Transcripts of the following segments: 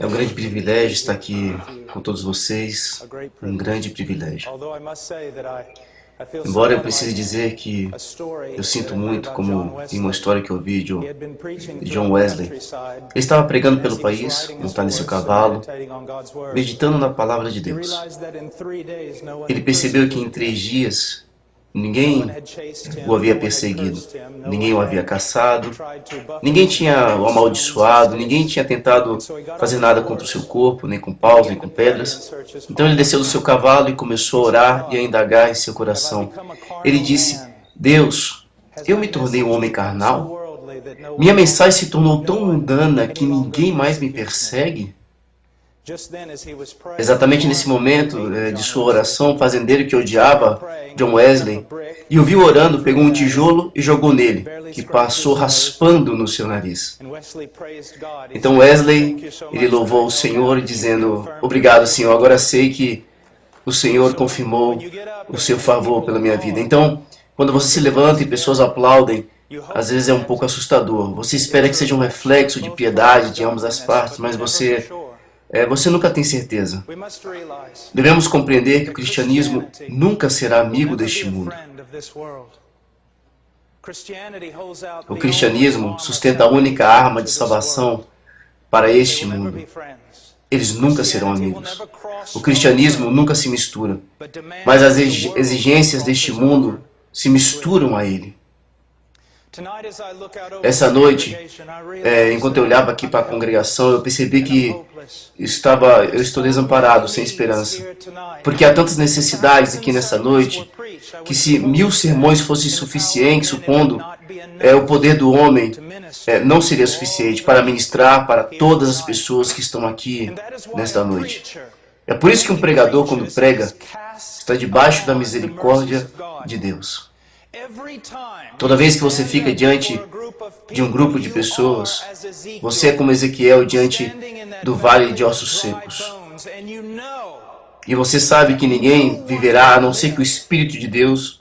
É um grande privilégio estar aqui com todos vocês, um grande privilégio. Embora eu precise dizer que eu sinto muito, como em uma história que eu vi de John Wesley. Ele estava pregando pelo país, montado em seu cavalo, meditando na palavra de Deus. Ele percebeu que em 3 dias ninguém o havia perseguido, ninguém o havia caçado, ninguém tinha o amaldiçoado, ninguém tinha tentado fazer nada contra o seu corpo, nem com paus, nem com pedras. Então ele desceu do seu cavalo e começou a orar e a indagar em seu coração. Ele disse: Deus, eu me tornei um homem carnal? Minha mensagem se tornou tão mundana que ninguém mais me persegue? Exatamente nesse momento de sua oração, o fazendeiro que odiava John Wesley e o viu orando, pegou um tijolo e jogou nele, que passou raspando no seu nariz. Então Wesley, ele louvou o Senhor dizendo: obrigado, Senhor, agora sei que o Senhor confirmou o seu favor pela minha vida. Então, quando você se levanta e pessoas aplaudem, às vezes é um pouco assustador. Você espera que seja um reflexo de piedade de ambas as partes, mas você nunca tem certeza. Devemos compreender que o cristianismo nunca será amigo deste mundo. O cristianismo sustenta a única arma de salvação para este mundo. Eles nunca serão amigos. O cristianismo nunca se mistura, mas as exigências deste mundo se misturam a ele. Essa noite, enquanto eu olhava aqui para a congregação, eu percebi que eu estou desamparado, sem esperança. Porque há tantas necessidades aqui nessa noite, que se 1000 sermões fossem suficientes, supondo o poder do homem, não seria suficiente para ministrar para todas as pessoas que estão aqui nesta noite. É por isso que um pregador, quando prega, está debaixo da misericórdia de Deus. Toda vez que você fica diante de um grupo de pessoas, você é como Ezequiel diante do vale de ossos secos. E você sabe que ninguém viverá a não ser que o Espírito de Deus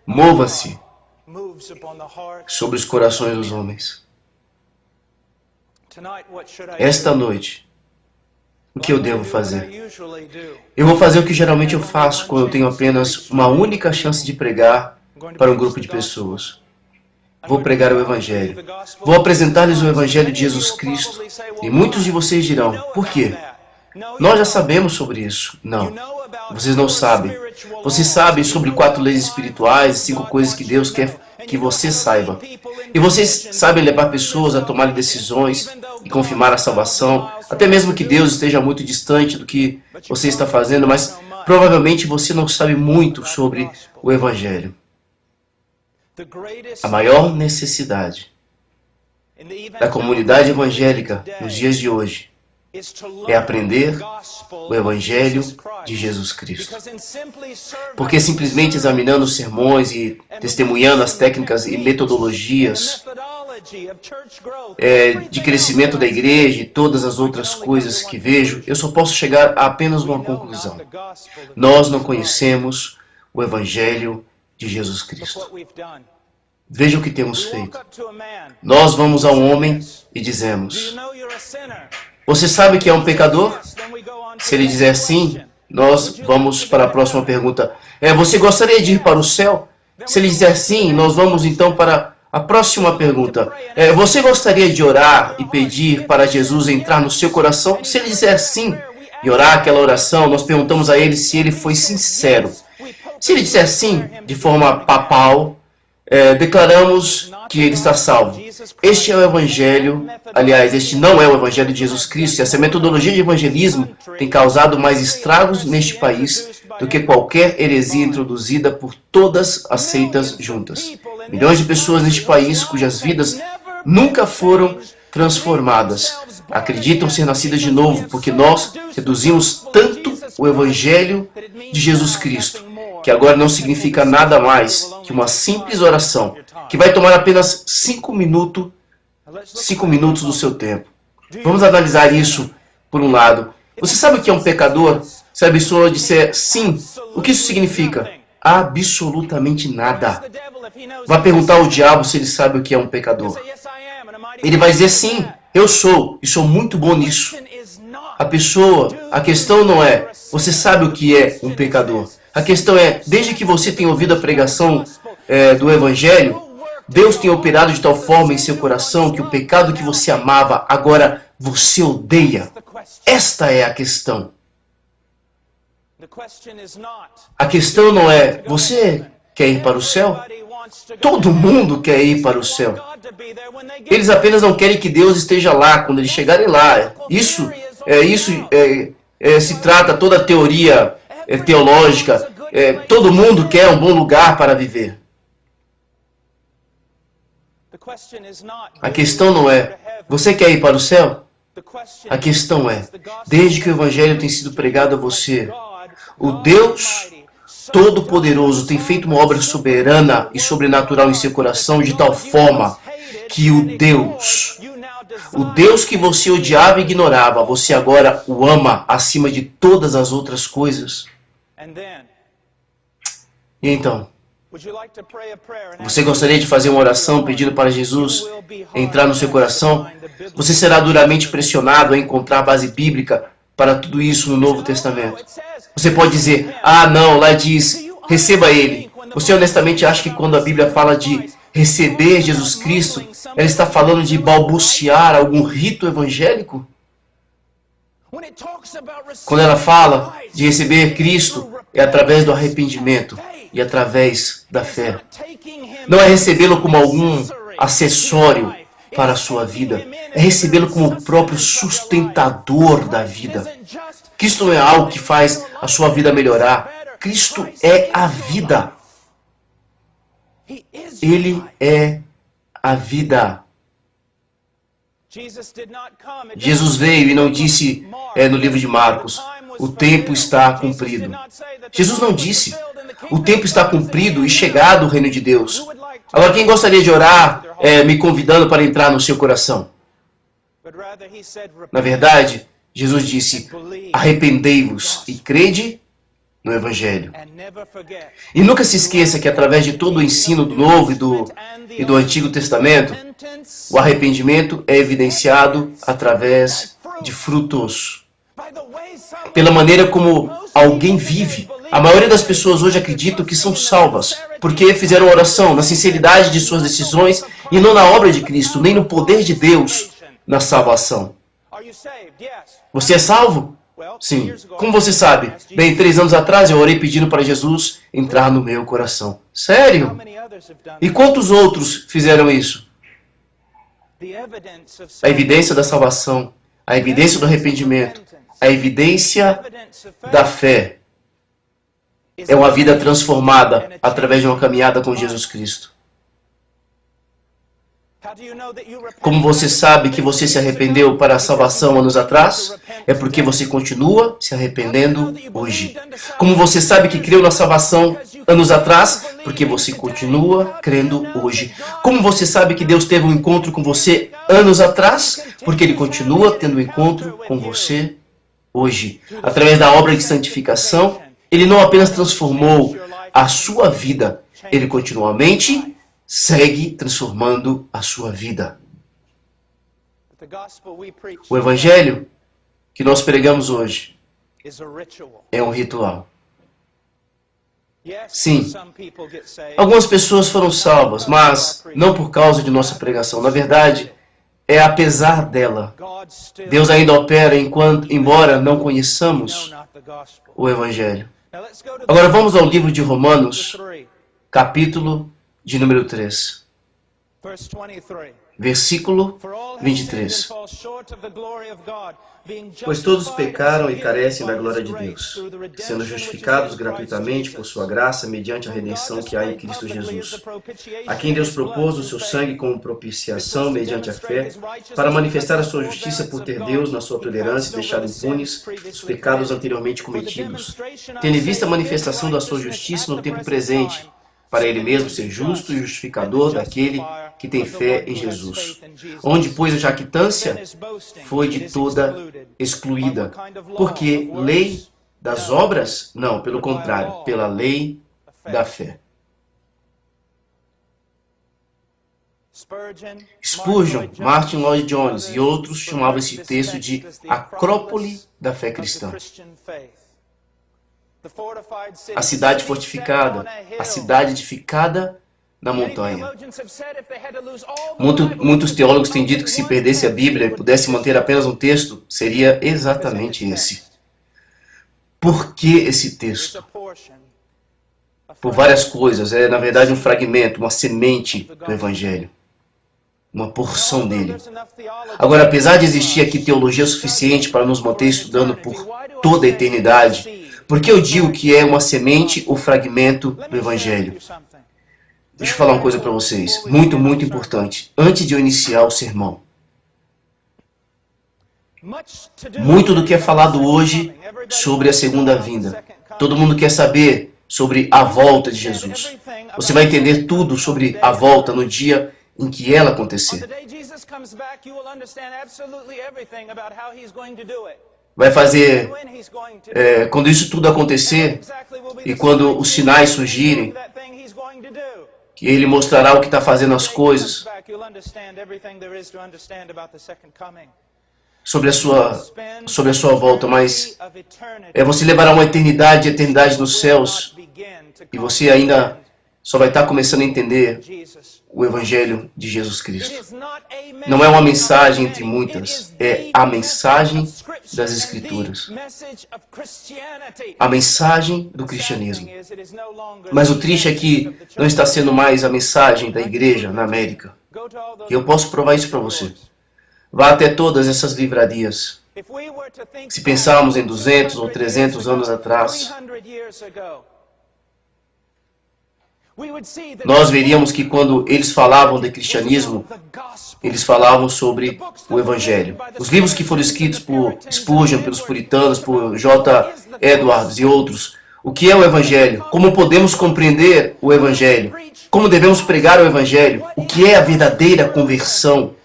mova-se sobre os corações dos homens. Esta noite, o que eu devo fazer? Eu vou fazer o que geralmente eu faço quando eu tenho apenas uma única chance de pregar para um grupo de pessoas. Vou pregar o Evangelho. Vou apresentar-lhes o Evangelho de Jesus Cristo. E muitos de vocês dirão: por quê? Nós já sabemos sobre isso. Não, vocês não sabem. Vocês sabem sobre 4 leis espirituais e 5 coisas que Deus quer que você saiba. E vocês sabem levar pessoas a tomar decisões e confirmar a salvação, até mesmo que Deus esteja muito distante do que você está fazendo, mas provavelmente você não sabe muito sobre o Evangelho. A maior necessidade da comunidade evangélica nos dias de hoje é aprender o Evangelho de Jesus Cristo. Porque simplesmente examinando os sermões e testemunhando as técnicas e metodologias de crescimento da igreja e todas as outras coisas que vejo, eu só posso chegar a apenas uma conclusão. Nós não conhecemos o Evangelho de Jesus Cristo. Veja o que temos feito. Nós vamos a um homem e dizemos: você sabe que é um pecador? Se ele dizer sim, nós vamos para a próxima pergunta. Você gostaria de ir para o céu? Se ele dizer sim, nós vamos então para a próxima pergunta. Você gostaria de orar e pedir para Jesus entrar no seu coração? Se ele dizer sim e orar aquela oração, nós perguntamos a ele se ele foi sincero. Se ele disser sim, de forma papal, declaramos que ele está salvo. Este é o Evangelho, aliás, este não é o Evangelho de Jesus Cristo. Essa metodologia de evangelismo tem causado mais estragos neste país do que qualquer heresia introduzida por todas as seitas juntas. Milhões de pessoas neste país cujas vidas nunca foram transformadas acreditam ser nascidas de novo porque nós reduzimos tanto o Evangelho de Jesus Cristo que agora não significa nada mais que uma simples oração que vai tomar apenas 5 minutos do seu tempo. Vamos analisar isso por um lado. Você sabe o que é um pecador? Se a pessoa disser sim, o que isso significa? Absolutamente nada. Vá perguntar ao diabo se ele sabe o que é um pecador. Ele vai dizer sim. Eu sou, e sou muito bom nisso. A questão não é, você sabe o que é um pecador. A questão é, desde que você tenha ouvido a pregação do Evangelho, Deus tem operado de tal forma em seu coração que o pecado que você amava, agora você odeia. Esta é a questão. A questão não é, você quer ir para o céu? Todo mundo quer ir para o céu. Eles apenas não querem que Deus esteja lá quando eles chegarem lá. Se trata toda a teoria teológica. Todo mundo quer um bom lugar para viver. A questão não é, você quer ir para o céu? A questão é, desde que o Evangelho tem sido pregado a você, o Deus Todo-Poderoso tem feito uma obra soberana e sobrenatural em seu coração de tal forma que o Deus que você odiava e ignorava, você agora o ama acima de todas as outras coisas. E então, você gostaria de fazer uma oração pedindo para Jesus entrar no seu coração? Você será duramente pressionado a encontrar base bíblica para tudo isso no Novo Testamento. Você pode dizer, não, lá diz, receba Ele. Você honestamente acha que quando a Bíblia fala de receber Jesus Cristo, ela está falando de balbuciar algum rito evangélico? Quando ela fala de receber Cristo, é através do arrependimento e através da fé. Não é recebê-lo como algum acessório para a sua vida. É recebê-lo como o próprio sustentador da vida. Cristo não é algo que faz a sua vida melhorar. Cristo é a vida. Ele é a vida. Jesus veio e não disse no livro de Marcos, o tempo está cumprido. Jesus não disse, o tempo está cumprido e chegado o reino de Deus. Agora, quem gostaria de orar me convidando para entrar no seu coração? Na verdade, Jesus disse, arrependei-vos e crede no Evangelho. E nunca se esqueça que através de todo o ensino do Novo e do Antigo Testamento, o arrependimento é evidenciado através de frutos. Pela maneira como alguém vive. A maioria das pessoas hoje acreditam que são salvas, porque fizeram oração na sinceridade de suas decisões e não na obra de Cristo, nem no poder de Deus na salvação. Você é salvo? Sim. Como você sabe? Bem, 3 anos atrás eu orei pedindo para Jesus entrar no meu coração. Sério? E quantos outros fizeram isso? A evidência da salvação, a evidência do arrependimento, a evidência da fé é uma vida transformada através de uma caminhada com Jesus Cristo. Como você sabe que você se arrependeu para a salvação anos atrás? É porque você continua se arrependendo hoje. Como você sabe que creu na salvação anos atrás? Porque você continua crendo hoje. Como você sabe que Deus teve um encontro com você anos atrás? Porque Ele continua tendo um encontro com você hoje. Através da obra de santificação, Ele não apenas transformou a sua vida, Ele continuamente segue transformando a sua vida. O Evangelho que nós pregamos hoje é um ritual. Sim, algumas pessoas foram salvas, mas não por causa de nossa pregação. Na verdade, é apesar dela. Deus ainda opera embora não conheçamos o Evangelho. Agora vamos ao livro de Romanos, capítulo de número 3. Versículo 23. Pois todos pecaram e carecem da glória de Deus, sendo justificados gratuitamente por sua graça, mediante a redenção que há em Cristo Jesus, a quem Deus propôs o seu sangue como propiciação mediante a fé, para manifestar a sua justiça por ter Deus, na sua tolerância, deixado impunes os pecados anteriormente cometidos, tendo em vista a manifestação da sua justiça no tempo presente, para Ele mesmo ser justo e justificador daquele que tem fé em Jesus. Onde, pois, a jactância foi de toda excluída. Porque lei das obras? Não, pelo contrário, pela lei da fé. Spurgeon, Martin Lloyd Jones e outros chamavam esse texto de Acrópole da fé cristã. A cidade fortificada, a cidade edificada na montanha. Muitos teólogos têm dito que se perdesse a Bíblia e pudesse manter apenas um texto, seria exatamente esse. Por que esse texto? Por várias coisas. É, na verdade, um fragmento, uma semente do Evangelho. Uma porção dele. Agora, apesar de existir aqui teologia suficiente para nos manter estudando por toda a eternidade, por que eu digo que é uma semente ou fragmento do Evangelho? Deixa eu falar uma coisa para vocês, muito, muito importante. Antes de eu iniciar o sermão, muito do que é falado hoje sobre a segunda vinda. Todo mundo quer saber sobre a volta de Jesus. Você vai entender tudo sobre a volta no dia em que ela acontecer. Vai fazer, quando isso tudo acontecer, e quando os sinais surgirem, que ele mostrará o que está fazendo as coisas, sobre a sua volta, mas você levará uma eternidade nos céus, e você ainda só vai estar começando a entender o Evangelho de Jesus Cristo. Não é uma mensagem entre muitas, é a mensagem das Escrituras. A mensagem do cristianismo. Mas o triste é que não está sendo mais a mensagem da igreja na América. E eu posso provar isso para você. Vá até todas essas livrarias. Se pensarmos em 200 ou 300 anos atrás, nós veríamos que quando eles falavam de cristianismo, eles falavam sobre o Evangelho. Os livros que foram escritos por Spurgeon, pelos puritanos, por J. Edwards e outros. O que é o Evangelho? Como podemos compreender o Evangelho? Como devemos pregar o Evangelho? O que é a verdadeira conversão?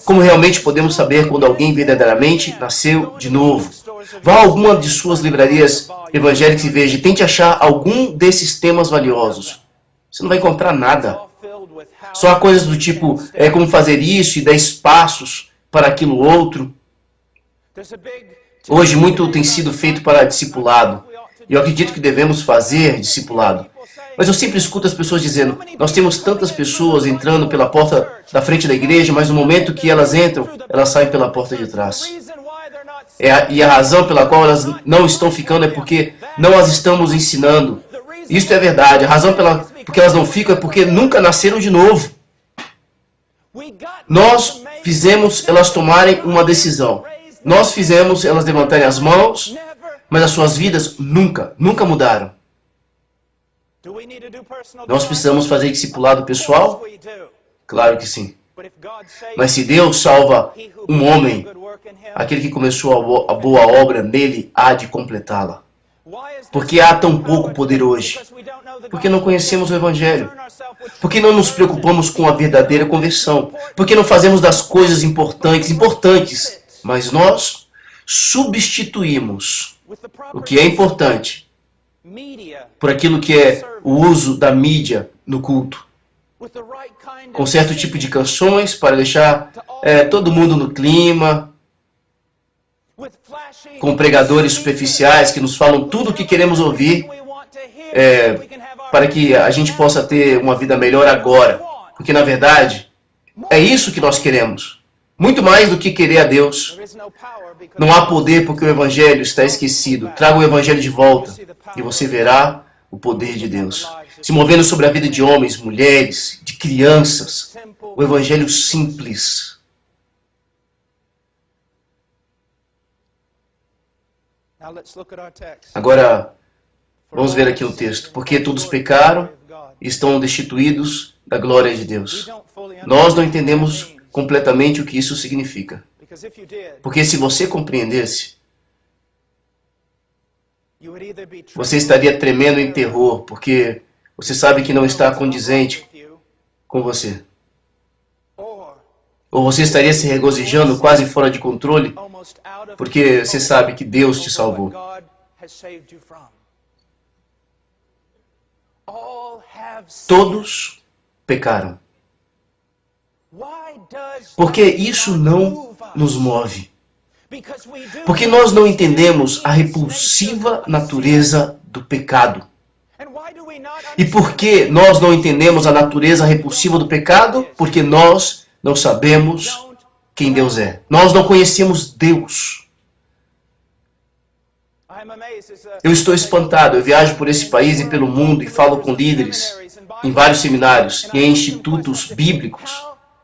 Como realmente podemos saber quando alguém verdadeiramente nasceu de novo? Vá a alguma de suas livrarias evangélicas e veja, tente achar algum desses temas valiosos. Você não vai encontrar nada. Só há coisas do tipo, como fazer isso e 10 passos para aquilo outro. Hoje muito tem sido feito para discipulado. E eu acredito que devemos fazer discipulado. Mas eu sempre escuto as pessoas dizendo, nós temos tantas pessoas entrando pela porta da frente da igreja, mas no momento que elas entram, elas saem pela porta de trás. E a razão pela qual elas não estão ficando é porque não as estamos ensinando. Isso é verdade. A razão porque elas não ficam é porque nunca nasceram de novo. Nós fizemos elas tomarem uma decisão. Nós fizemos elas levantarem as mãos, mas as suas vidas nunca mudaram. Nós precisamos fazer discipulado pessoal? Claro que sim. Mas se Deus salva um homem, aquele que começou a boa obra nele há de completá-la. Por que há tão pouco poder hoje? Porque não conhecemos o Evangelho. Porque não nos preocupamos com a verdadeira conversão. Porque não fazemos das coisas importantes, mas nós substituímos o que é importante por aquilo que é o uso da mídia no culto. Com certo tipo de canções para deixar todo mundo no clima, com pregadores superficiais que nos falam tudo o que queremos ouvir, para que a gente possa ter uma vida melhor agora. Porque, na verdade, é isso que nós queremos. Muito mais do que querer a Deus. Não há poder porque o Evangelho está esquecido. Traga o Evangelho de volta e você verá o poder de Deus se movendo sobre a vida de homens, mulheres, de crianças. O Evangelho simples. Agora, vamos ver aqui o texto. Porque todos pecaram e estão destituídos da glória de Deus. Nós não entendemos completamente o que isso significa. Porque se você compreendesse, você estaria tremendo em terror, porque você sabe que não está condizente com você. Ou você estaria se regozijando quase fora de controle, porque você sabe que Deus te salvou. Todos pecaram Porque isso não nos move. Porque nós não entendemos a repulsiva natureza do pecado. E por que nós não entendemos a natureza repulsiva do pecado? Porque nós não sabemos quem Deus é. Nós não conhecemos Deus. Eu estou espantado. Eu viajo por esse país e pelo mundo e falo com líderes em vários seminários e em institutos bíblicos.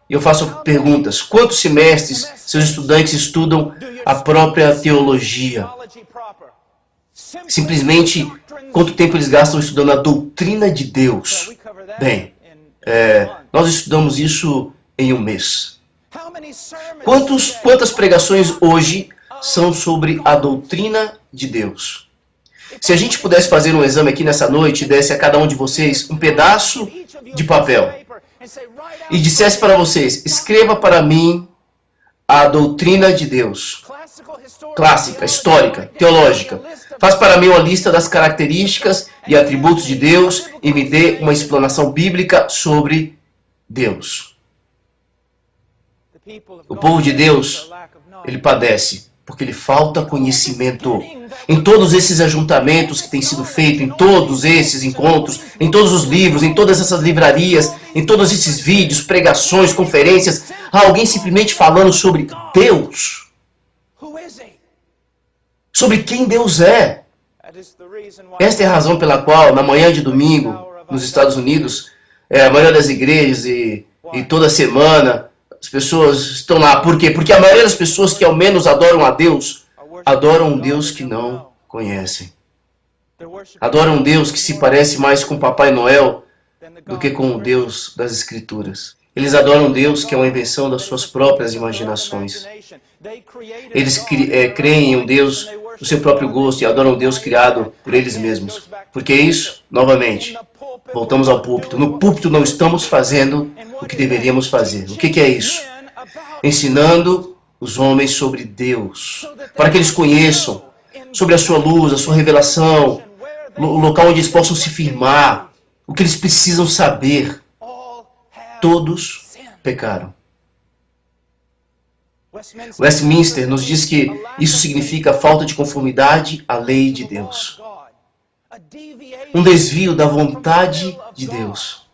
E eu faço perguntas. Quantos semestres seus estudantes estudam a própria teologia? Simplesmente, quanto tempo eles gastam estudando a doutrina de Deus? Bem, nós estudamos isso em um mês. Quantas pregações hoje são sobre a doutrina de Deus? Se a gente pudesse fazer um exame aqui nessa noite e desse a cada um de vocês um pedaço de papel e dissesse para vocês, escreva para mim a doutrina de Deus, clássica, histórica, teológica. Faz para mim uma lista das características e atributos de Deus e me dê uma explanação bíblica sobre Deus. O povo de Deus, ele padece porque lhe falta conhecimento. Em todos esses ajuntamentos que têm sido feitos, em todos esses encontros, em todos os livros, em todas essas livrarias, em todos esses vídeos, pregações, conferências, há alguém simplesmente falando sobre Deus. Sobre quem Deus é. Esta é a razão pela qual, na manhã de domingo, nos Estados Unidos, a maioria das igrejas e toda semana, as pessoas estão lá. Por quê? Porque a maioria das pessoas que ao menos adoram a Deus, adoram um Deus que não conhecem. Adoram um Deus que se parece mais com Papai Noel do que com o Deus das Escrituras. Eles adoram um Deus que é uma invenção das suas próprias imaginações. Eles creem em um Deus do seu próprio gosto e adoram um Deus criado por eles mesmos. Porque isso, novamente, voltamos ao púlpito. No púlpito não estamos fazendo o que deveríamos fazer. O que é isso? Ensinando os homens sobre Deus, para que eles conheçam sobre a sua luz, a sua revelação, o local onde eles possam se firmar, o que eles precisam saber. Todos pecaram. Westminster nos diz que isso significa falta de conformidade à lei de Deus. Um desvio da vontade de Deus.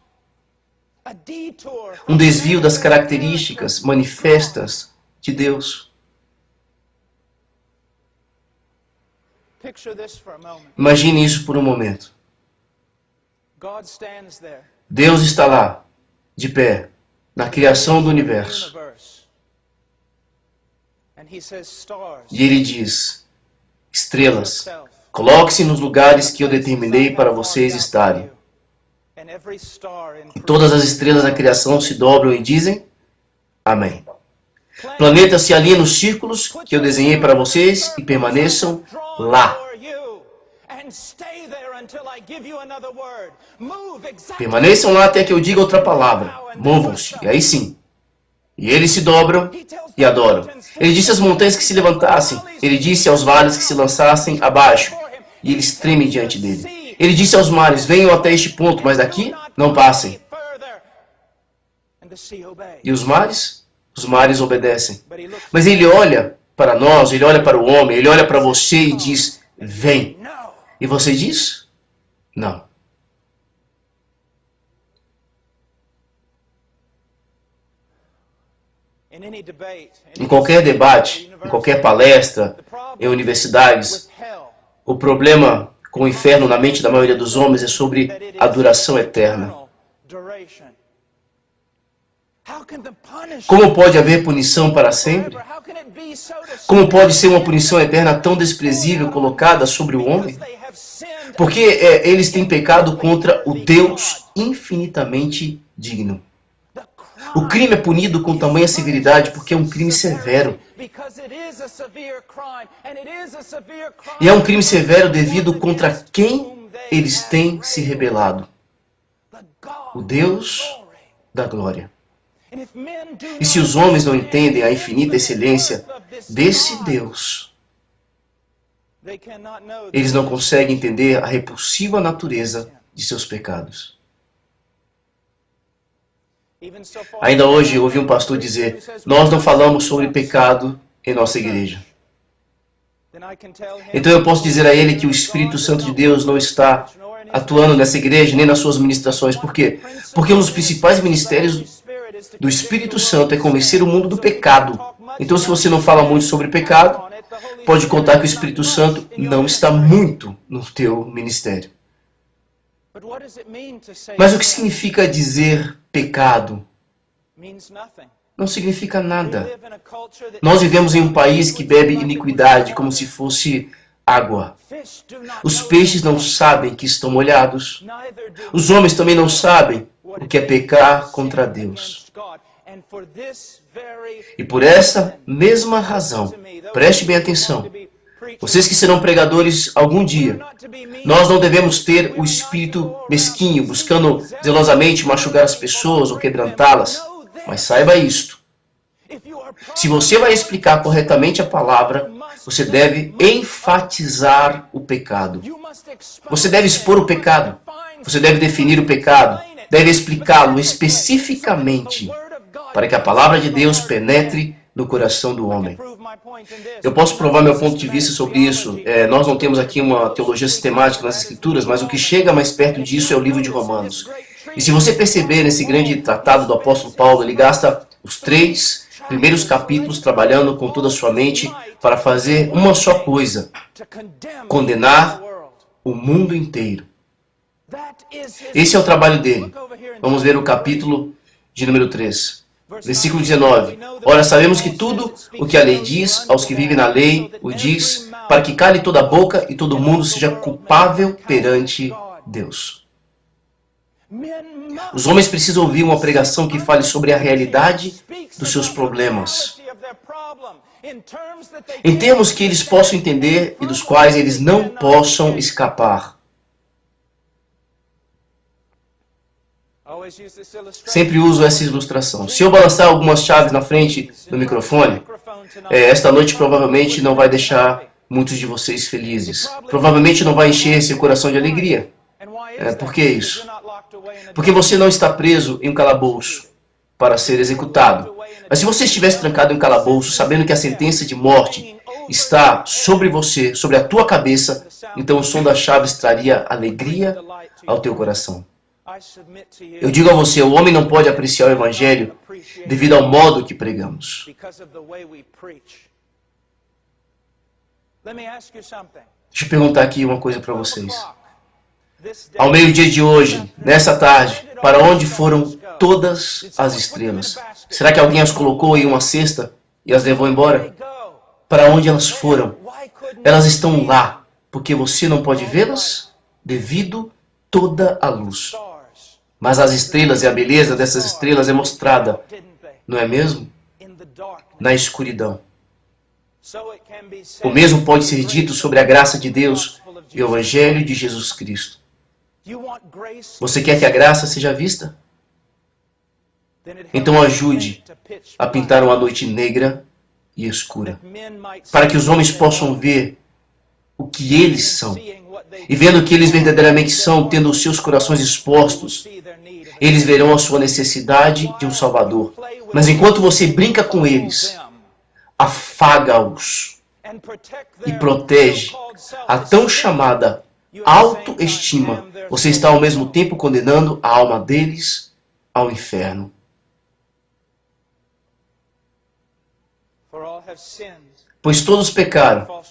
Um desvio das características manifestas de Deus. Imagine isso por um momento. Deus está lá, de pé, na criação do universo. E Ele diz, estrelas, coloque-se nos lugares que eu determinei para vocês estarem. E todas as estrelas da criação se dobram e dizem, amém. Planetas se alinham nos círculos que eu desenhei para vocês e permaneçam lá. Permaneçam lá até que eu diga outra palavra. Movam-se, e aí sim. E eles se dobram e adoram. Ele disse às montanhas que se levantassem. Ele disse aos vales que se lançassem abaixo. E eles tremem diante dele. Ele disse aos mares, venham até este ponto, mas daqui não passem. E os mares obedecem. Mas ele olha para nós, ele olha para o homem, ele olha para você e diz, vem. E você diz, não. Em qualquer debate, em qualquer palestra, em universidades, o problema com o inferno na mente da maioria dos homens é sobre a duração eterna. Como pode haver punição para sempre? Como pode ser uma punição eterna tão desprezível colocada sobre o homem? Porque eles têm pecado contra o Deus infinitamente digno. O crime é punido com tamanha severidade porque é um crime severo. E é um crime severo devido contra quem eles têm se rebelado. O Deus da glória. E se os homens não entendem a infinita excelência desse Deus, eles não conseguem entender a repulsiva natureza de seus pecados. Ainda hoje ouvi um pastor dizer: nós não falamos sobre pecado em nossa igreja. Então eu posso dizer a ele que o Espírito Santo de Deus não está atuando nessa igreja, nem nas suas ministrações. Por quê? Porque um dos principais ministérios do Espírito Santo é convencer o mundo do pecado. Então, se você não fala muito sobre pecado, pode contar que o Espírito Santo não está muito no teu ministério. Mas o que significa dizer pecado? Não significa nada. Nós vivemos em um país que bebe iniquidade como se fosse água. Os peixes não sabem que estão molhados. Os homens também não sabem o que é pecar contra Deus. E por essa mesma razão, preste bem atenção, vocês que serão pregadores algum dia, nós não devemos ter o espírito mesquinho, buscando zelosamente machucar as pessoas ou quebrantá-las. Mas saiba isto: se você vai explicar corretamente a palavra, você deve enfatizar o pecado. Você deve expor o pecado. Você deve definir o pecado. Deve explicá-lo especificamente para que a palavra de Deus penetre no coração do homem. Eu posso provar meu ponto de vista sobre isso. Nós não temos aqui uma teologia sistemática nas Escrituras, mas o que chega mais perto disso é o livro de Romanos. E se você perceber nesse grande tratado do apóstolo Paulo, ele gasta os 3 primeiros capítulos trabalhando com toda a sua mente para fazer uma só coisa: condenar o mundo inteiro. Esse é o trabalho dele. Vamos ver o capítulo de número 3. Versículo 19. Ora, sabemos que tudo o que a lei diz aos que vivem na lei, o diz para que cale toda a boca e todo mundo seja culpável perante Deus. Os homens precisam ouvir uma pregação que fale sobre a realidade dos seus problemas, em termos que eles possam entender e dos quais eles não possam escapar. Sempre uso essa ilustração. Se eu balançar algumas chaves na frente do microfone, esta noite provavelmente não vai deixar muitos de vocês felizes. Provavelmente não vai encher seu coração de alegria. Por que isso? Porque você não está preso em um calabouço para ser executado. Mas se você estivesse trancado em um calabouço, sabendo que a sentença de morte está sobre você, sobre a tua cabeça, então o som das chaves traria alegria ao teu coração. Eu digo a você, o homem não pode apreciar o Evangelho devido ao modo que pregamos. Deixa eu perguntar aqui uma coisa para vocês. Ao meio-dia de hoje, nessa tarde, para onde foram todas as estrelas? Será que alguém as colocou em uma cesta e as levou embora? Para onde elas foram? Elas estão lá, porque você não pode vê-las devido toda a luz. Mas as estrelas e a beleza dessas estrelas é mostrada, não é mesmo? Na escuridão. O mesmo pode ser dito sobre a graça de Deus e o Evangelho de Jesus Cristo. Você quer que a graça seja vista? Então ajude a pintar uma noite negra e escura, para que os homens possam ver o que eles são. E vendo o que eles verdadeiramente são, tendo os seus corações expostos, eles verão a sua necessidade de um Salvador. Mas enquanto você brinca com eles, afaga-os e protege a tão chamada autoestima, você está ao mesmo tempo condenando a alma deles ao inferno. Pois todos pecaram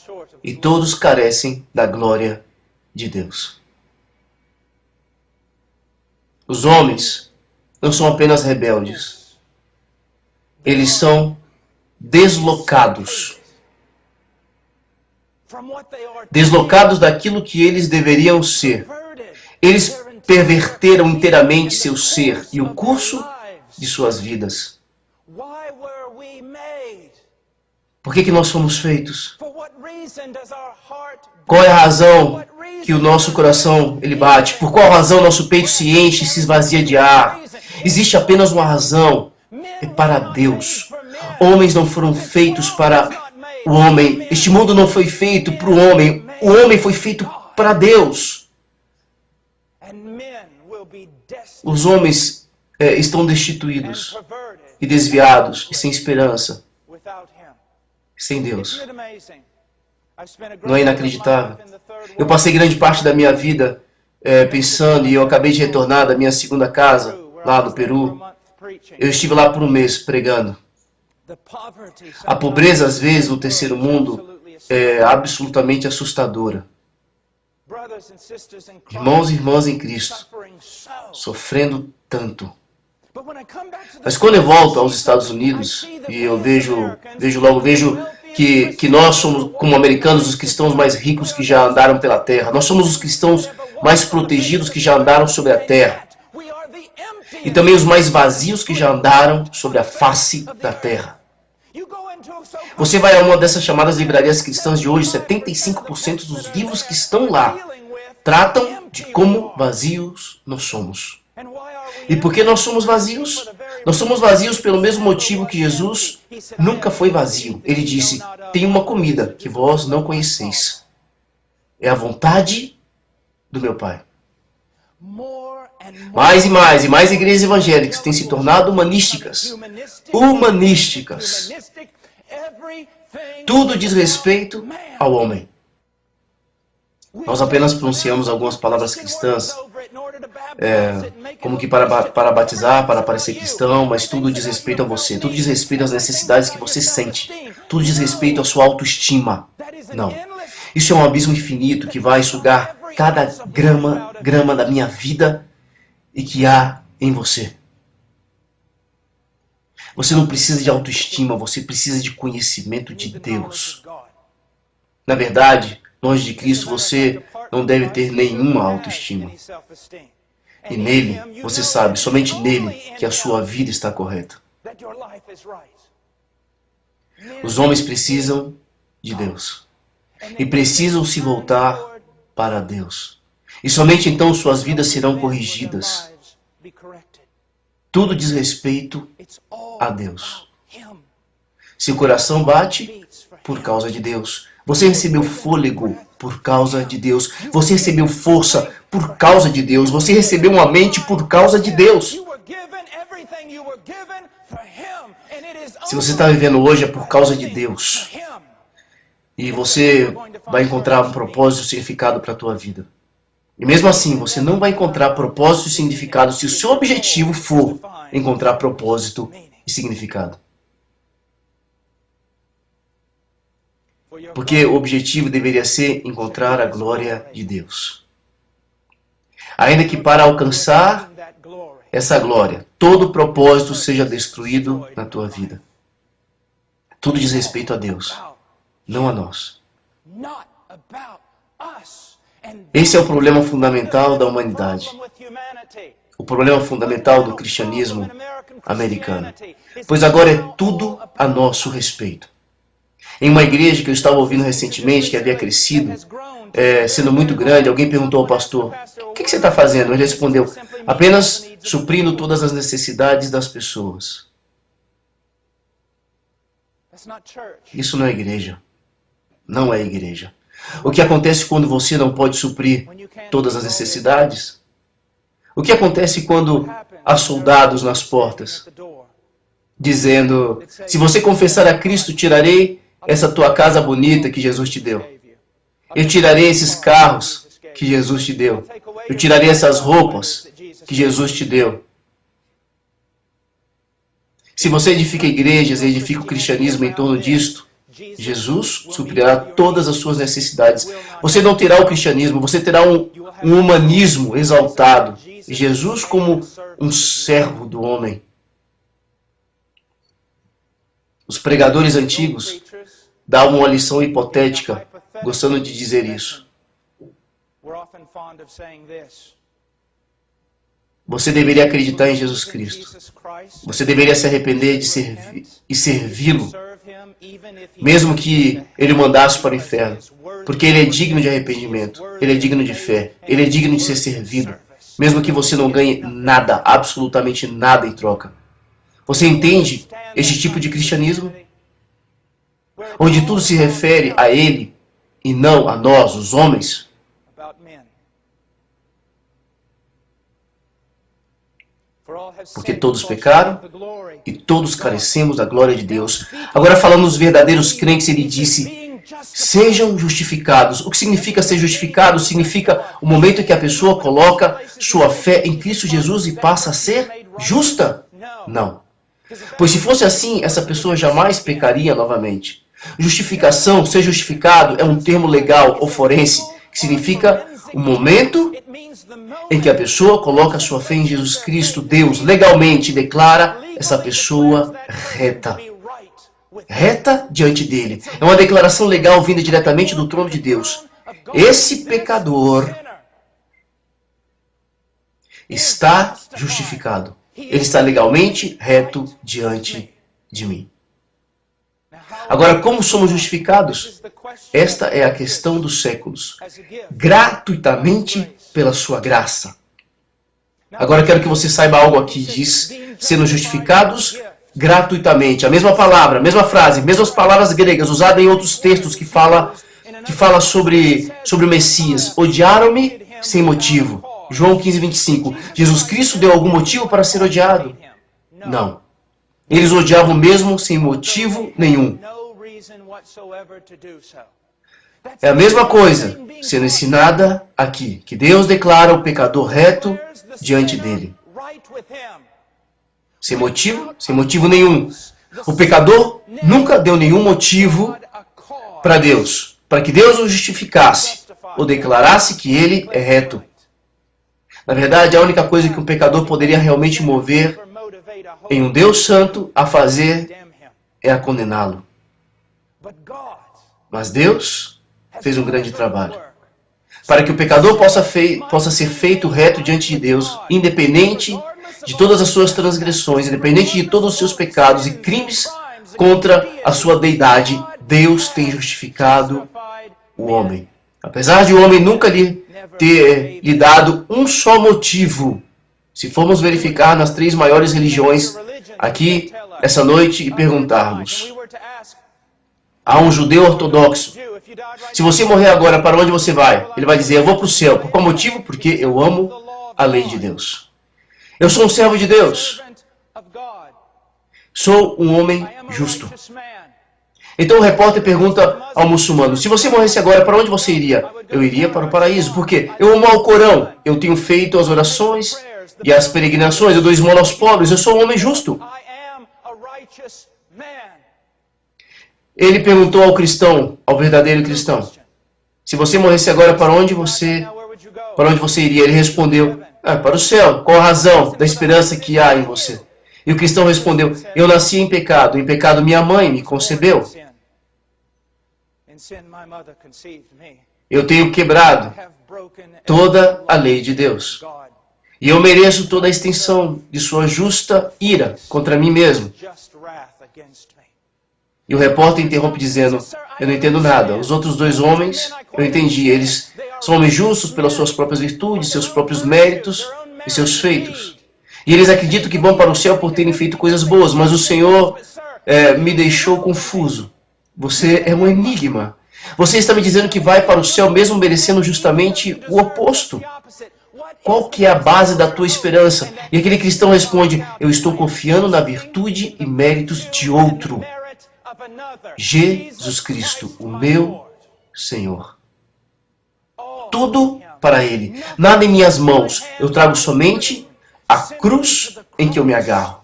e todos carecem da glória de Deus. Os homens não são apenas rebeldes. Eles são deslocados. Deslocados daquilo que eles deveriam ser. Eles perverteram inteiramente seu ser e o curso de suas vidas. Por que nós fomos feitos? Qual é a razão que o nosso coração ele bate? Por qual razão nosso peito se enche e se esvazia de ar? Existe apenas uma razão. É para Deus. Homens não foram feitos para o homem. Este mundo não foi feito para o homem. O homem foi feito para Deus. Os homens estão destituídos e desviados e sem esperança, sem Deus. Não é inacreditável? Eu passei grande parte da minha vida pensando, e eu acabei de retornar da minha segunda casa, lá no Peru. Eu estive lá por um mês pregando. A pobreza, às vezes, no terceiro mundo é absolutamente assustadora. Irmãos e irmãs em Cristo, sofrendo tanto. Mas quando eu volto aos Estados Unidos, e eu vejo que nós somos, como americanos, os cristãos mais ricos que já andaram pela terra. Nós somos os cristãos mais protegidos que já andaram sobre a terra. E também os mais vazios que já andaram sobre a face da terra. Você vai a uma dessas chamadas livrarias cristãs de hoje, 75% dos livros que estão lá tratam de como vazios nós somos. E por que nós somos vazios? Nós somos vazios pelo mesmo motivo que Jesus nunca foi vazio. Ele disse, tem uma comida que vós não conheceis. É a vontade do meu Pai. Mais e mais igrejas evangélicas têm se tornado humanísticas. Humanísticas. Tudo diz respeito ao homem. Nós apenas pronunciamos algumas palavras cristãs, como que para batizar, para parecer cristão, mas tudo diz respeito a você. Tudo diz respeito às necessidades que você sente. Tudo diz respeito à sua autoestima. Não. Isso é um abismo infinito que vai sugar cada grama da minha vida e que há em você. Você não precisa de autoestima, você precisa de conhecimento de Deus. Na verdade, longe de Cristo, você não deve ter nenhuma autoestima. E nele, você sabe, somente nele, que a sua vida está correta. Os homens precisam de Deus. E precisam se voltar para Deus. E somente então suas vidas serão corrigidas. Tudo diz respeito a Deus. Seu coração bate por causa de Deus. Você recebeu fôlego por causa de Deus. Você recebeu força por causa de Deus. Você recebeu uma mente por causa de Deus. Se você está vivendo hoje é por causa de Deus. E você vai encontrar um propósito e significado para a tua vida. E mesmo assim, você não vai encontrar propósito e significado se o seu objetivo for encontrar propósito e significado. Porque o objetivo deveria ser encontrar a glória de Deus. Ainda que para alcançar essa glória, todo propósito seja destruído na tua vida. Tudo diz respeito a Deus, não a nós. Esse é o problema fundamental da humanidade. O problema fundamental do cristianismo americano. Pois agora é tudo a nosso respeito. Em uma igreja que eu estava ouvindo recentemente, que havia crescido, sendo muito grande, alguém perguntou ao pastor, o que você está fazendo? Ele respondeu, apenas suprindo todas as necessidades das pessoas. Isso não é igreja. Não é igreja. O que acontece quando você não pode suprir todas as necessidades? O que acontece quando há soldados nas portas, dizendo, se você confessar a Cristo, tirarei essa tua casa bonita que Jesus te deu. Eu tirarei esses carros que Jesus te deu. Eu tirarei essas roupas que Jesus te deu. Se você edifica igrejas e edifica o cristianismo em torno disto, Jesus suprirá todas as suas necessidades. Você não terá o cristianismo, você terá um humanismo exaltado. E Jesus como um servo do homem. Os pregadores antigos davam uma lição hipotética, gostando de dizer isso. Você deveria acreditar em Jesus Cristo. Você deveria se arrepender e servi-lo, mesmo que ele o mandasse para o inferno. Porque ele é digno de arrependimento, ele é digno de fé, ele é digno de ser servido, mesmo que você não ganhe nada, absolutamente nada em troca. Você entende este tipo de cristianismo? Onde tudo se refere a ele e não a nós, os homens? Porque todos pecaram e todos carecemos da glória de Deus. Agora, falando dos verdadeiros crentes, ele disse: sejam justificados. O que significa ser justificado? Significa o momento em que a pessoa coloca sua fé em Cristo Jesus e passa a ser justa? Não. Pois se fosse assim, essa pessoa jamais pecaria novamente. Justificação, ser justificado, é um termo legal ou forense, que significa o momento em que a pessoa coloca sua fé em Jesus Cristo, Deus legalmente declara essa pessoa reta. Reta diante dele. É uma declaração legal vinda diretamente do trono de Deus. Esse pecador está justificado. Ele está legalmente reto diante de mim. Agora, como somos justificados? Esta é a questão dos séculos. Gratuitamente pela sua graça. Agora, quero que você saiba algo aqui. Diz, sendo justificados gratuitamente. A mesma palavra, a mesma frase, mesmas palavras gregas usadas em outros textos que fala sobre o Messias. Odiaram-me sem motivo. João 15, 25. Jesus Cristo deu algum motivo para ser odiado? Não. Eles odiavam mesmo sem motivo nenhum. É a mesma coisa sendo ensinada aqui, que Deus declara o pecador reto diante dele. Sem motivo nenhum. O pecador nunca deu nenhum motivo para Deus, para que Deus o justificasse ou declarasse que ele é reto. Na verdade, a única coisa que um pecador poderia realmente mover em um Deus santo a fazer é a condená-lo. Mas Deus fez um grande trabalho para que o pecador possa ser feito reto diante de Deus, independente de todas as suas transgressões, independente de todos os seus pecados e crimes contra a sua deidade. Deus tem justificado o homem. Apesar de o homem nunca ter lhe dado um só motivo. Se formos verificar nas 3 maiores religiões aqui essa noite e perguntarmos a um judeu ortodoxo: se você morrer agora, para onde você vai? Ele vai dizer: eu vou para o céu. Por qual motivo? Porque eu amo a lei de Deus. Eu sou um servo de Deus. Sou um homem justo. Então o repórter pergunta ao muçulmano: se você morresse agora, para onde você iria? Eu iria para o paraíso. Por quê? Eu amo o Corão. Eu tenho feito as orações e as peregrinações. Eu dou esmola aos pobres. Eu sou um homem justo. Ele perguntou ao cristão, ao verdadeiro cristão: se você morresse agora, para onde você iria? Ele respondeu: para o céu. Qual a razão da esperança que há em você? E o cristão respondeu: eu nasci em pecado minha mãe me concebeu. Eu tenho quebrado toda a lei de Deus. E eu mereço toda a extensão de sua justa ira contra mim mesmo. E o repórter interrompe dizendo: eu não entendo nada. Os outros 2 homens, eu entendi. Eles são homens justos pelas suas próprias virtudes, seus próprios méritos e seus feitos. E eles acreditam que vão para o céu por terem feito coisas boas. Mas o Senhor me deixou confuso. Você é um enigma. Você está me dizendo que vai para o céu mesmo merecendo justamente o oposto. Qual que é a base da tua esperança? E aquele cristão responde: eu estou confiando na virtude e méritos de outro. Jesus Cristo, o meu Senhor. Tudo para Ele. Nada em minhas mãos. Eu trago somente a cruz em que eu me agarro.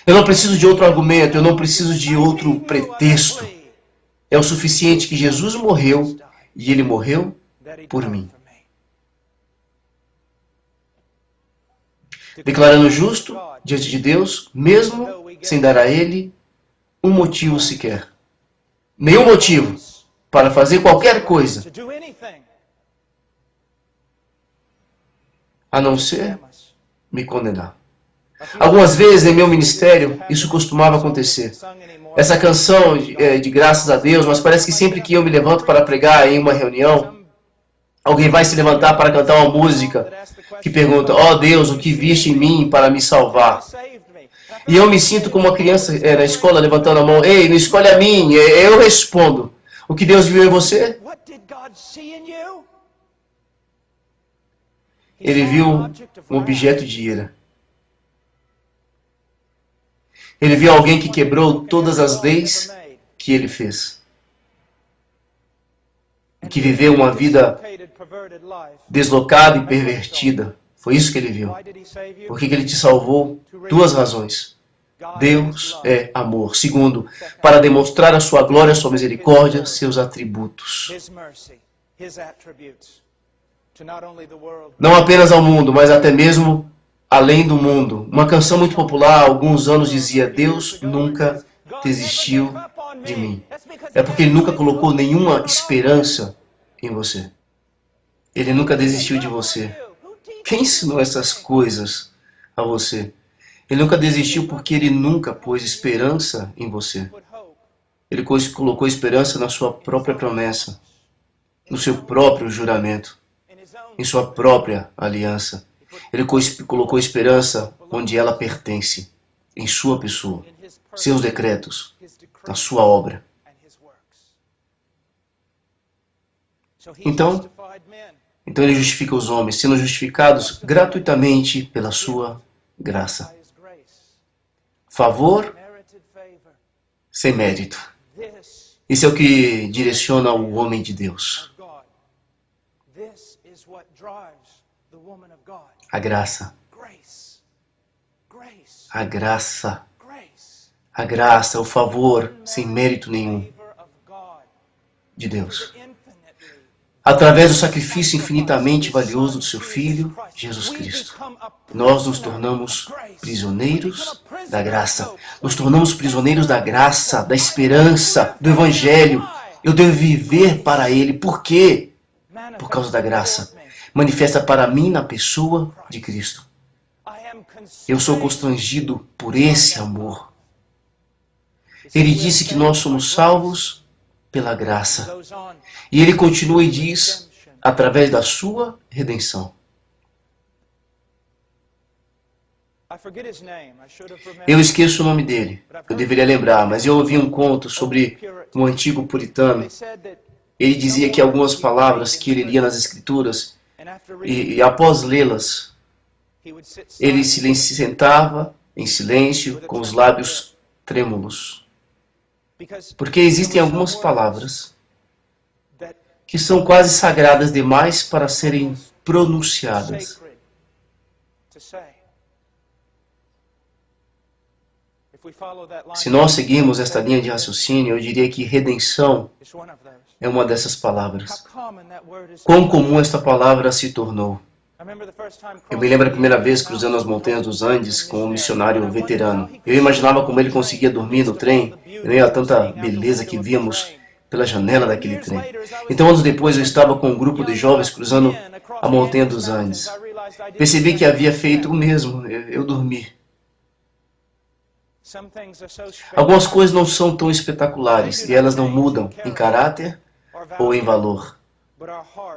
Eu não preciso de outro argumento. Eu não preciso de outro pretexto. É o suficiente que Jesus morreu e Ele morreu por mim. Declarando justo diante de Deus, mesmo sem dar a Ele um motivo sequer. Nenhum motivo para fazer qualquer coisa, a não ser me condenar. Algumas vezes em meu ministério, isso costumava acontecer. Essa canção de graças a Deus, mas parece que sempre que eu me levanto para pregar em uma reunião, alguém vai se levantar para cantar uma música que pergunta: ó Deus, o que viste em mim para me salvar? E eu me sinto como uma criança na escola levantando a mão: ei, não escolhe a mim. Eu respondo: o que Deus viu em você? Ele viu um objeto de ira. Ele viu alguém que quebrou todas as leis que ele fez. E que viveu uma vida deslocada e pervertida. Foi isso que ele viu. Por que ele te salvou? Duas razões. Deus é amor. Segundo, para demonstrar a sua glória, a sua misericórdia, seus atributos. Não apenas ao mundo, mas até mesmo além do mundo. Uma canção muito popular há alguns anos dizia: Deus nunca desistiu de mim. É porque Ele nunca colocou nenhuma esperança em você. Ele nunca desistiu de você. Quem ensinou essas coisas a você? Ele nunca desistiu porque Ele nunca pôs esperança em você. Ele colocou esperança na sua própria promessa, no seu próprio juramento, em sua própria aliança. Ele colocou esperança onde ela pertence, em sua pessoa, seus decretos, na sua obra. Então ele justifica os homens, sendo justificados gratuitamente pela sua graça. Favor sem mérito. Isso é o que direciona o homem de Deus. A graça. A graça. A graça, o favor sem mérito nenhum de Deus. Através do sacrifício infinitamente valioso do seu Filho, Jesus Cristo, nós nos tornamos prisioneiros da graça. Nos tornamos prisioneiros da graça, da esperança, do Evangelho. Eu devo viver para Ele. Por quê? Por causa da graça. Manifesta para mim na pessoa de Cristo. Eu sou constrangido por esse amor. Ele disse que nós somos salvos pela graça. E ele continua e diz, através da sua redenção. Eu esqueço o nome dele. Eu deveria lembrar, mas eu ouvi um conto sobre um antigo puritano. Ele dizia que algumas palavras que ele lia nas Escrituras, e após lê-las, ele se sentava em silêncio, com os lábios trêmulos. Porque existem algumas palavras que são quase sagradas demais para serem pronunciadas. Se nós seguirmos esta linha de raciocínio, eu diria que redenção é uma dessas palavras. Quão comum esta palavra se tornou. Eu me lembro a primeira vez cruzando as montanhas dos Andes com um missionário veterano. Eu imaginava como ele conseguia dormir no trem, em meio a tanta beleza que víamos pela janela daquele trem. Então, anos depois, eu estava com um grupo de jovens cruzando a montanha dos Andes. Percebi que havia feito o mesmo, eu dormi. Algumas coisas não são tão espetaculares e elas não mudam em caráter ou em valor.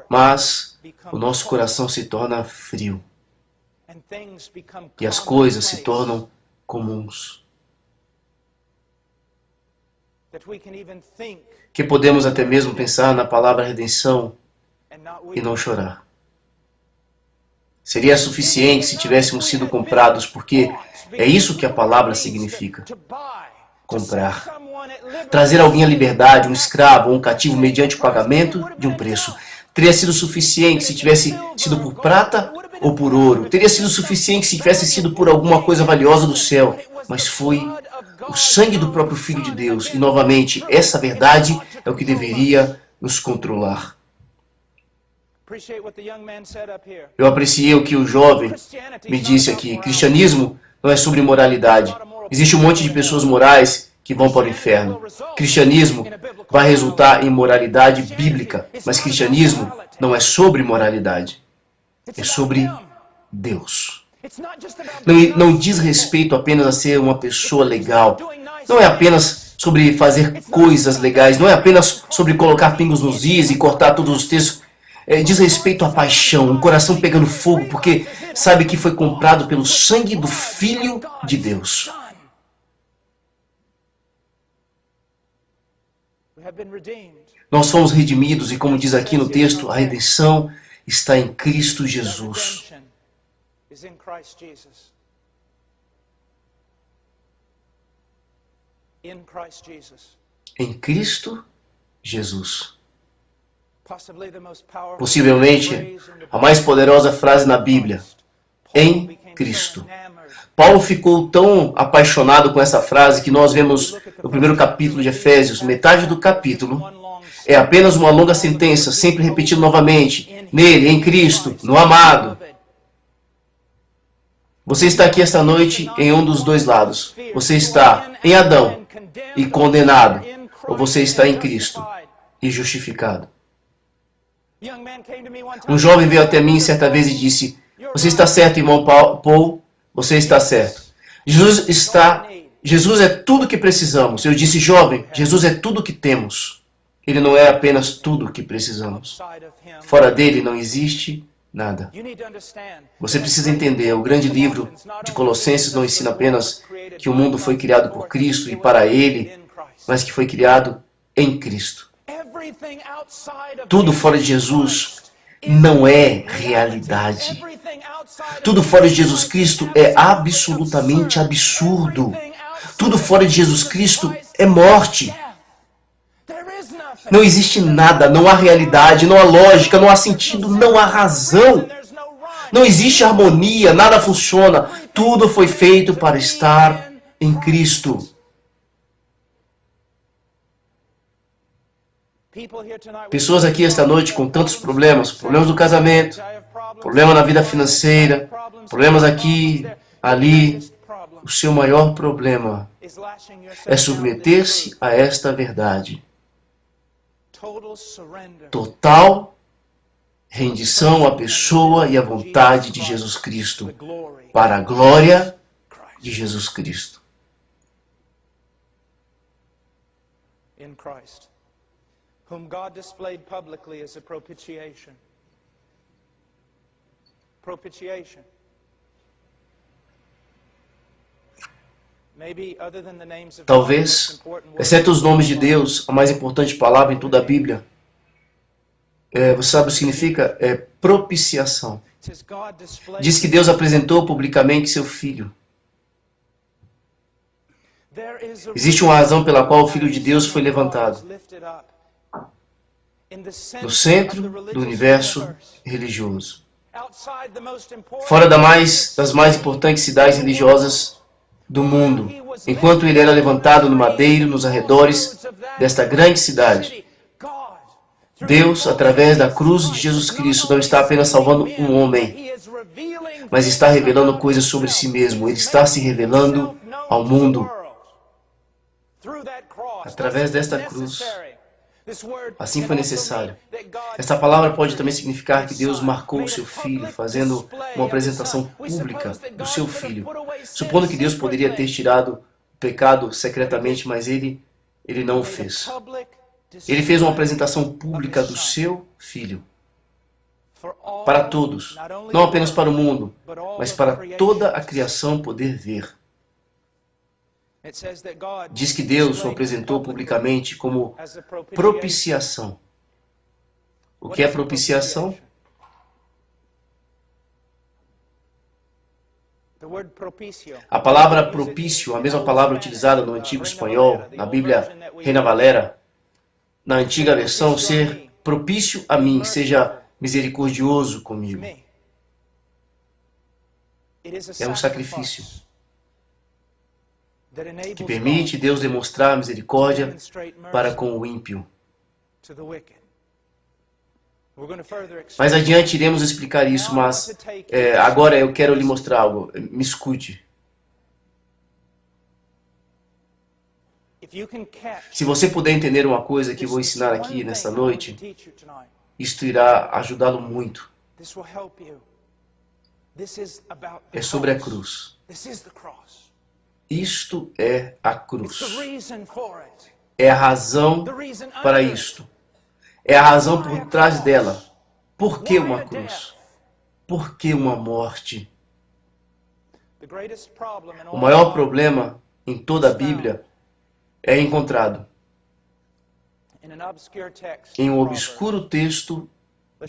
Mas o nosso coração se torna frio e as coisas se tornam comuns. Que podemos até mesmo pensar na palavra redenção e não chorar. Seria suficiente se tivéssemos sido comprados, porque é isso que a palavra significa. Comprar. Trazer alguém à liberdade, um escravo ou um cativo mediante o pagamento de um preço. Teria sido suficiente se tivesse sido por prata ou por ouro. Teria sido suficiente se tivesse sido por alguma coisa valiosa do céu. Mas foi o sangue do próprio Filho de Deus. E, novamente, essa verdade é o que deveria nos controlar. Eu apreciei o que o jovem me disse aqui. Cristianismo não é sobre moralidade. Existe um monte de pessoas morais que vão para o inferno. Cristianismo vai resultar em moralidade bíblica, mas cristianismo não é sobre moralidade. É sobre Deus. Não diz respeito apenas a ser uma pessoa legal. Não é apenas sobre fazer coisas legais. Não é apenas sobre colocar pingos nos is e cortar todos os textos. Diz respeito à paixão, um coração pegando fogo, porque sabe que foi comprado pelo sangue do Filho de Deus. Nós fomos redimidos e, como diz aqui no texto, a redenção está em Cristo Jesus. Em Cristo Jesus. Possivelmente, a mais poderosa frase na Bíblia. Em Cristo. Paulo ficou tão apaixonado com essa frase que nós vemos no primeiro capítulo de Efésios, metade do capítulo, é apenas uma longa sentença, sempre repetindo novamente, nele, em Cristo, no amado. Você está aqui esta noite em um dos dois lados. Você está em Adão e condenado, ou você está em Cristo e justificado. Um jovem veio até mim certa vez e disse, você está certo, irmão Paul, você está certo. Jesus é tudo que precisamos. Eu disse, jovem, Jesus é tudo que temos. Ele não é apenas tudo que precisamos. Fora dele não existe nada. Você precisa entender, o grande livro de Colossenses não ensina apenas que o mundo foi criado por Cristo e para ele, mas que foi criado em Cristo. Tudo fora de Jesus não é realidade. Tudo fora de Jesus Cristo é absolutamente absurdo. Tudo fora de Jesus Cristo é morte. Não existe nada, não há realidade, não há lógica, não há sentido, não há razão. Não existe harmonia, nada funciona. Tudo foi feito para estar em Cristo. Pessoas aqui esta noite com tantos problemas, problemas do casamento, problema na vida financeira, problemas aqui, ali. O seu maior problema é submeter-se a esta verdade. Total rendição à pessoa e à vontade de Jesus Cristo, para a glória de Jesus Cristo. Whom God displayed publicly as a propitiation. Propitiation. Talvez, exceto os nomes de Deus, a mais importante palavra em toda a Bíblia, você sabe o que significa? É propiciação. Diz que Deus apresentou publicamente seu Filho. Existe uma razão pela qual o Filho de Deus foi levantado. No centro do universo religioso. Fora das mais importantes cidades religiosas do mundo, enquanto ele era levantado no madeiro, nos arredores desta grande cidade. Deus, através da cruz de Jesus Cristo, não está apenas salvando um homem, mas está revelando coisas sobre si mesmo. Ele está se revelando ao mundo. Através desta cruz. Assim foi necessário. Esta palavra pode também significar que Deus marcou o seu Filho, fazendo uma apresentação pública do seu Filho. Supondo que Deus poderia ter tirado o pecado secretamente, mas Ele não o fez. Ele fez uma apresentação pública do seu Filho. Para todos. Não apenas para o mundo, mas para toda a criação poder ver. Diz que Deus o apresentou publicamente como propiciação. O que é propiciação? A palavra propício, a mesma palavra utilizada no antigo espanhol, na Bíblia Reina Valera, na antiga versão, ser propício a mim, seja misericordioso comigo. É um sacrifício que permite Deus demonstrar misericórdia para com o ímpio. Mais adiante iremos explicar isso, mas agora eu quero lhe mostrar algo. Me escute. Se você puder entender uma coisa que vou ensinar aqui nesta noite, isto irá ajudá-lo muito. É sobre a cruz. Isto é a cruz. É a razão para isto. É a razão por trás dela. Por que uma cruz? Por que uma morte? O maior problema em toda a Bíblia é encontrado em um obscuro texto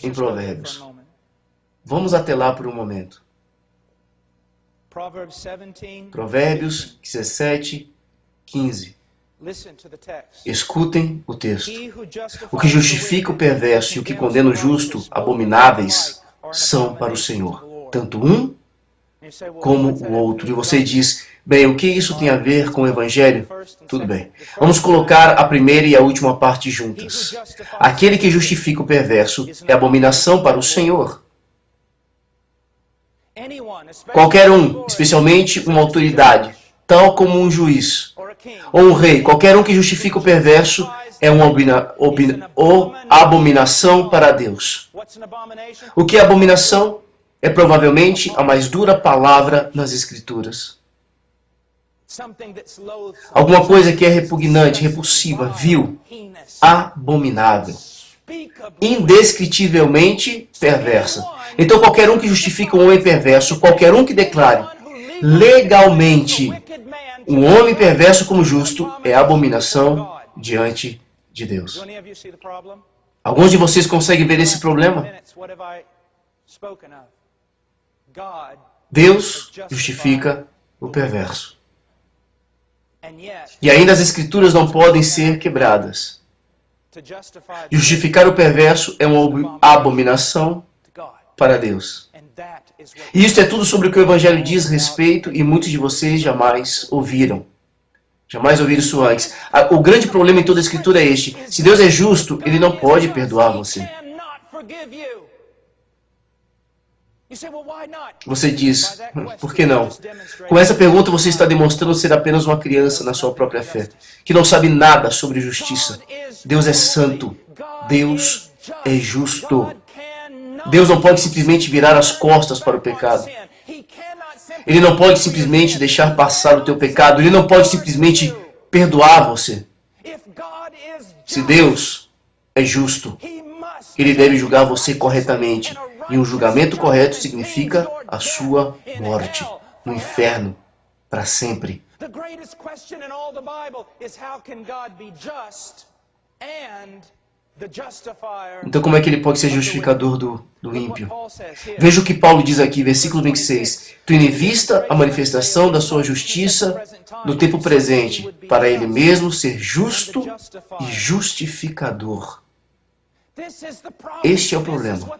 em Provérbios. Vamos até lá por um momento. Provérbios 17, 15. Escutem o texto. O que justifica o perverso e o que condena o justo, abomináveis, são para o Senhor, tanto um como o outro. E você diz, bem, o que isso tem a ver com o Evangelho? Tudo bem. Vamos colocar a primeira e a última parte juntas. Aquele que justifica o perverso é abominação para o Senhor. Qualquer um, especialmente uma autoridade, tal como um juiz ou um rei, qualquer um que justifica o perverso é uma abominação para Deus. O que é abominação? É provavelmente a mais dura palavra nas Escrituras. Alguma coisa que é repugnante, repulsiva, vil, abominável, indescritivelmente perversa. Então qualquer um que justifica um homem perverso, qualquer um que declare legalmente um homem perverso como justo, é abominação diante de Deus. Alguns de vocês conseguem ver esse problema? Deus justifica o perverso. E ainda as Escrituras não podem ser quebradas. Justificar o perverso é uma abominação para Deus. E isso é tudo sobre o que o Evangelho diz a respeito e muitos de vocês jamais ouviram. Jamais ouviram isso antes. O grande problema em toda a Escritura é este. Se Deus é justo, Ele não pode perdoar você. Você diz, por que não? Com essa pergunta você está demonstrando ser apenas uma criança na sua própria fé, que não sabe nada sobre justiça. Deus é santo. Deus é justo. Deus não pode simplesmente virar as costas para o pecado. Ele não pode simplesmente deixar passar o teu pecado. Ele não pode simplesmente perdoar você. Se Deus é justo, Ele deve julgar você corretamente. E um julgamento correto significa a sua morte no inferno para sempre. Então como é que ele pode ser justificador do ímpio? Veja o que Paulo diz aqui, versículo 26. Tendo em vista a manifestação da sua justiça no tempo presente, para ele mesmo ser justo e justificador. Este é o problema.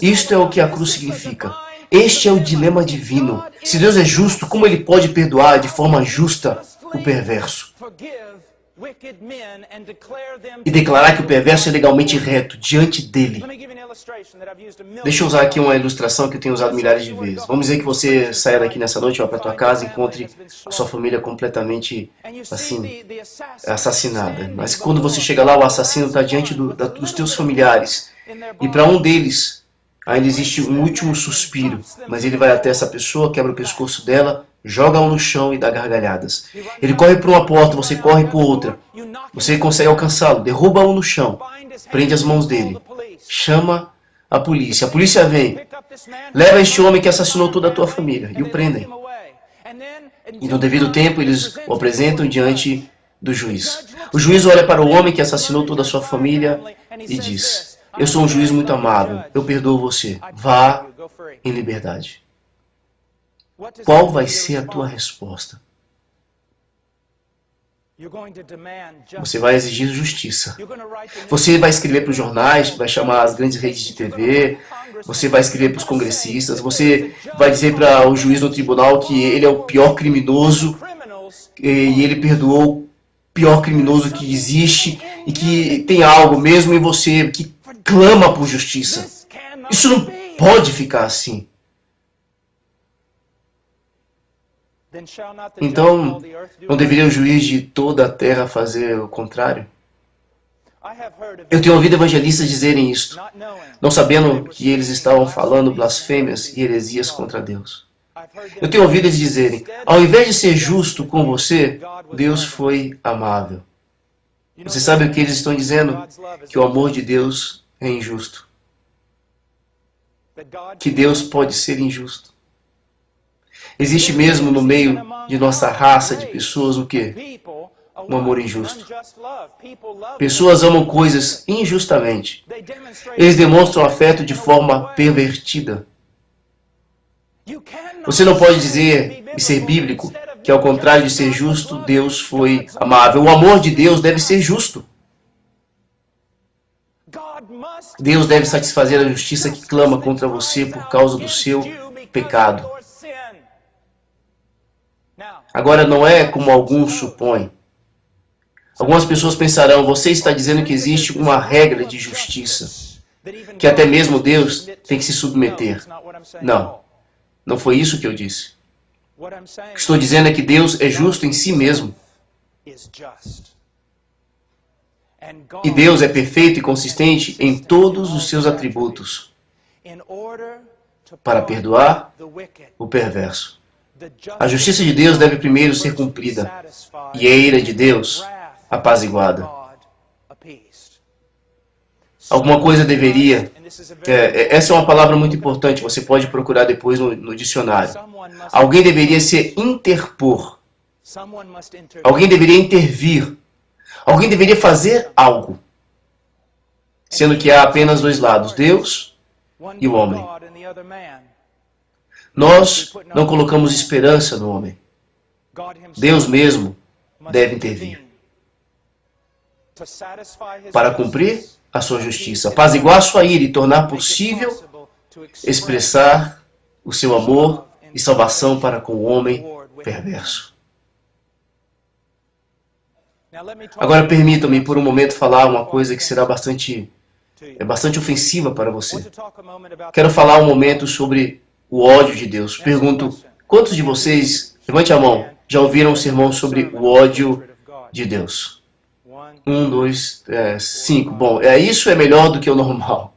Isto é o que a cruz significa. Este é o dilema divino. Se Deus é justo, como Ele pode perdoar de forma justa o perverso? E declarar que o perverso é legalmente reto diante dele. Deixa eu usar aqui uma ilustração que eu tenho usado milhares de vezes. Vamos dizer que você saia daqui nessa noite, vá para tua casa e encontre a sua família completamente assim, assassinada. Mas quando você chega lá, o assassino está diante dos teus familiares. E para um deles ainda existe um último suspiro. Mas ele vai até essa pessoa, quebra o pescoço dela, joga-o no chão e dá gargalhadas. Ele corre para uma porta, você corre para outra. Você consegue alcançá-lo, derruba-o no chão, prende as mãos dele, chama a polícia. A polícia vem, leva este homem que assassinou toda a tua família e o prendem. E no devido tempo eles o apresentam diante do juiz. O juiz olha para o homem que assassinou toda a sua família e diz: eu sou um juiz muito amável, eu perdoo você, vá em liberdade. Qual vai ser a tua resposta? Você vai exigir justiça. Você vai escrever para os jornais, vai chamar as grandes redes de TV, você vai escrever para os congressistas, você vai dizer para o juiz no tribunal que ele é o pior criminoso e ele perdoou o pior criminoso que existe e que tem algo mesmo em você que clama por justiça. Isso não pode ficar assim. Então, não deveria o juiz de toda a terra fazer o contrário? Eu tenho ouvido evangelistas dizerem isto, não sabendo que eles estavam falando blasfêmias e heresias contra Deus. Eu tenho ouvido eles dizerem, ao invés de ser justo com você, Deus foi amável. Você sabe o que eles estão dizendo? Que o amor de Deus é injusto. Que Deus pode ser injusto. Existe mesmo no meio de nossa raça de pessoas o quê? Um amor injusto. Pessoas amam coisas injustamente. Eles demonstram afeto de forma pervertida. Você não pode dizer e ser bíblico que, ao contrário de ser justo, Deus foi amável. O amor de Deus deve ser justo. Deus deve satisfazer a justiça que clama contra você por causa do seu pecado. Agora, não é como alguns supõem. Algumas pessoas pensarão, você está dizendo que existe uma regra de justiça, que até mesmo Deus tem que se submeter. Não, não foi isso que eu disse. O que estou dizendo é que Deus é justo em si mesmo. E Deus é perfeito e consistente em todos os seus atributos para perdoar o perverso. A justiça de Deus deve primeiro ser cumprida e a ira de Deus apaziguada. Alguma coisa deveria... essa é uma palavra muito importante, você pode procurar depois no dicionário. Alguém deveria se interpor. Alguém deveria intervir. Alguém deveria fazer algo. Sendo que há apenas dois lados, Deus e o homem. Nós não colocamos esperança no homem. Deus mesmo deve intervir para cumprir a sua justiça, apaziguar a sua ira e tornar possível expressar o seu amor e salvação para com o homem perverso. Agora permita-me por um momento falar uma coisa que será bastante ofensiva para você. Quero falar um momento sobre o ódio de Deus. Pergunto, quantos de vocês, levante a mão, já ouviram um sermão sobre o ódio de Deus? 1, 2, 5. Bom, isso é melhor do que o normal.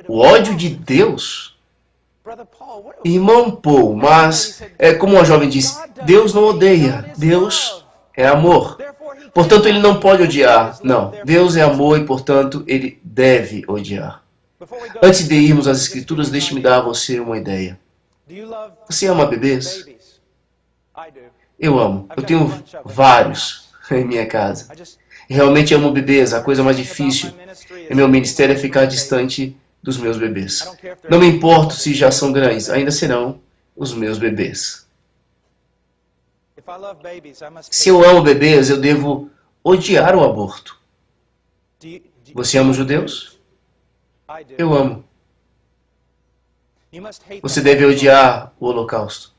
O ódio de Deus? Irmão Paul, mas, como a jovem disse, Deus não odeia, Deus é amor. Portanto, ele não pode odiar. Não, Deus é amor e, portanto, ele deve odiar. Antes de irmos às Escrituras, deixe-me dar a você uma ideia. Você ama bebês? Eu amo. Eu tenho vários em minha casa. Realmente amo bebês. A coisa mais difícil em meu ministério é ficar distante dos meus bebês. Não me importo se já são grandes, ainda serão os meus bebês. Se eu amo bebês, eu devo odiar o aborto. Você ama os judeus? Eu amo. Você deve odiar o Holocausto.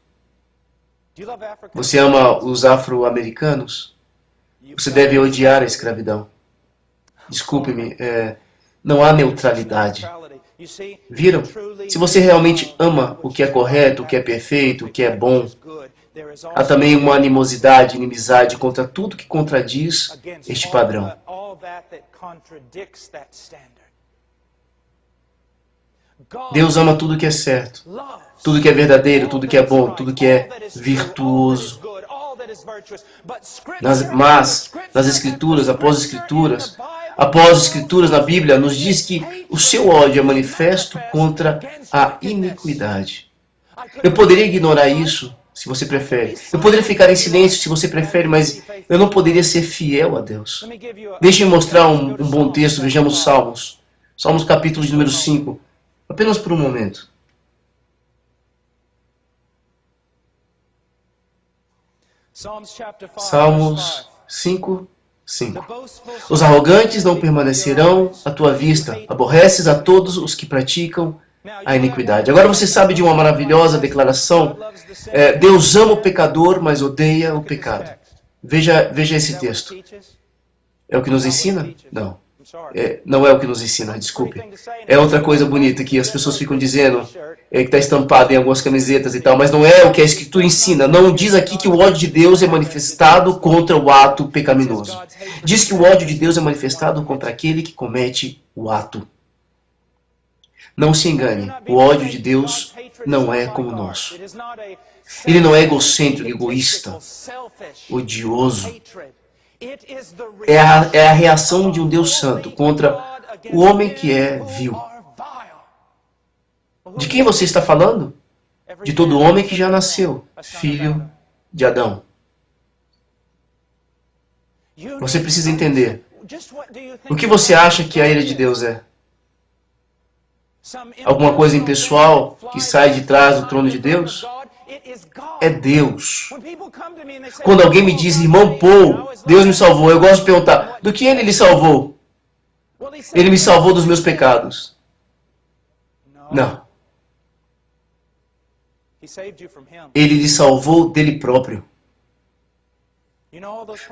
Você ama os afro-americanos? Você deve odiar a escravidão. Desculpe-me, não há neutralidade. Viram? Se você realmente ama o que é correto, o que é perfeito, o que é bom, há também uma animosidade, inimizade contra tudo que contradiz este padrão. Deus ama tudo que é certo, tudo que é verdadeiro, tudo que é bom, tudo que é virtuoso. Mas, nas Escrituras, após Escrituras na Bíblia, nos diz que o seu ódio é manifesto contra a iniquidade. Eu poderia ignorar isso, se você prefere. Eu poderia ficar em silêncio, se você prefere, mas eu não poderia ser fiel a Deus. Deixe-me mostrar um bom texto, vejamos Salmos. Salmos capítulo de número 5. Apenas por um momento. Salmos 5, 5. Os arrogantes não permanecerão à tua vista. Aborreces a todos os que praticam a iniquidade. Agora você sabe de uma maravilhosa declaração. Deus ama o pecador, mas odeia o pecado. Veja esse texto. É o que nos ensina? Não. Não é o que nos ensina, desculpe. É outra coisa bonita que as pessoas ficam dizendo, que está estampado em algumas camisetas e tal, mas não é o que a Escritura ensina. Não diz aqui que o ódio de Deus é manifestado contra o ato pecaminoso. Diz que o ódio de Deus é manifestado contra aquele que comete o ato. Não se engane, o ódio de Deus não é como o nosso. Ele não é egocêntrico, egoísta, odioso. É a reação de um Deus santo contra o homem que é vil. De quem você está falando? De todo homem que já nasceu, filho de Adão. Você precisa entender. O que você acha que a ira de Deus é? alguma coisa impessoal que sai de trás do trono de Deus? É Deus. Quando alguém me diz, irmão Paul, Deus me salvou, eu gosto de perguntar, do que ele lhe salvou? Ele me salvou dos meus pecados. Não. Ele lhe salvou dele próprio.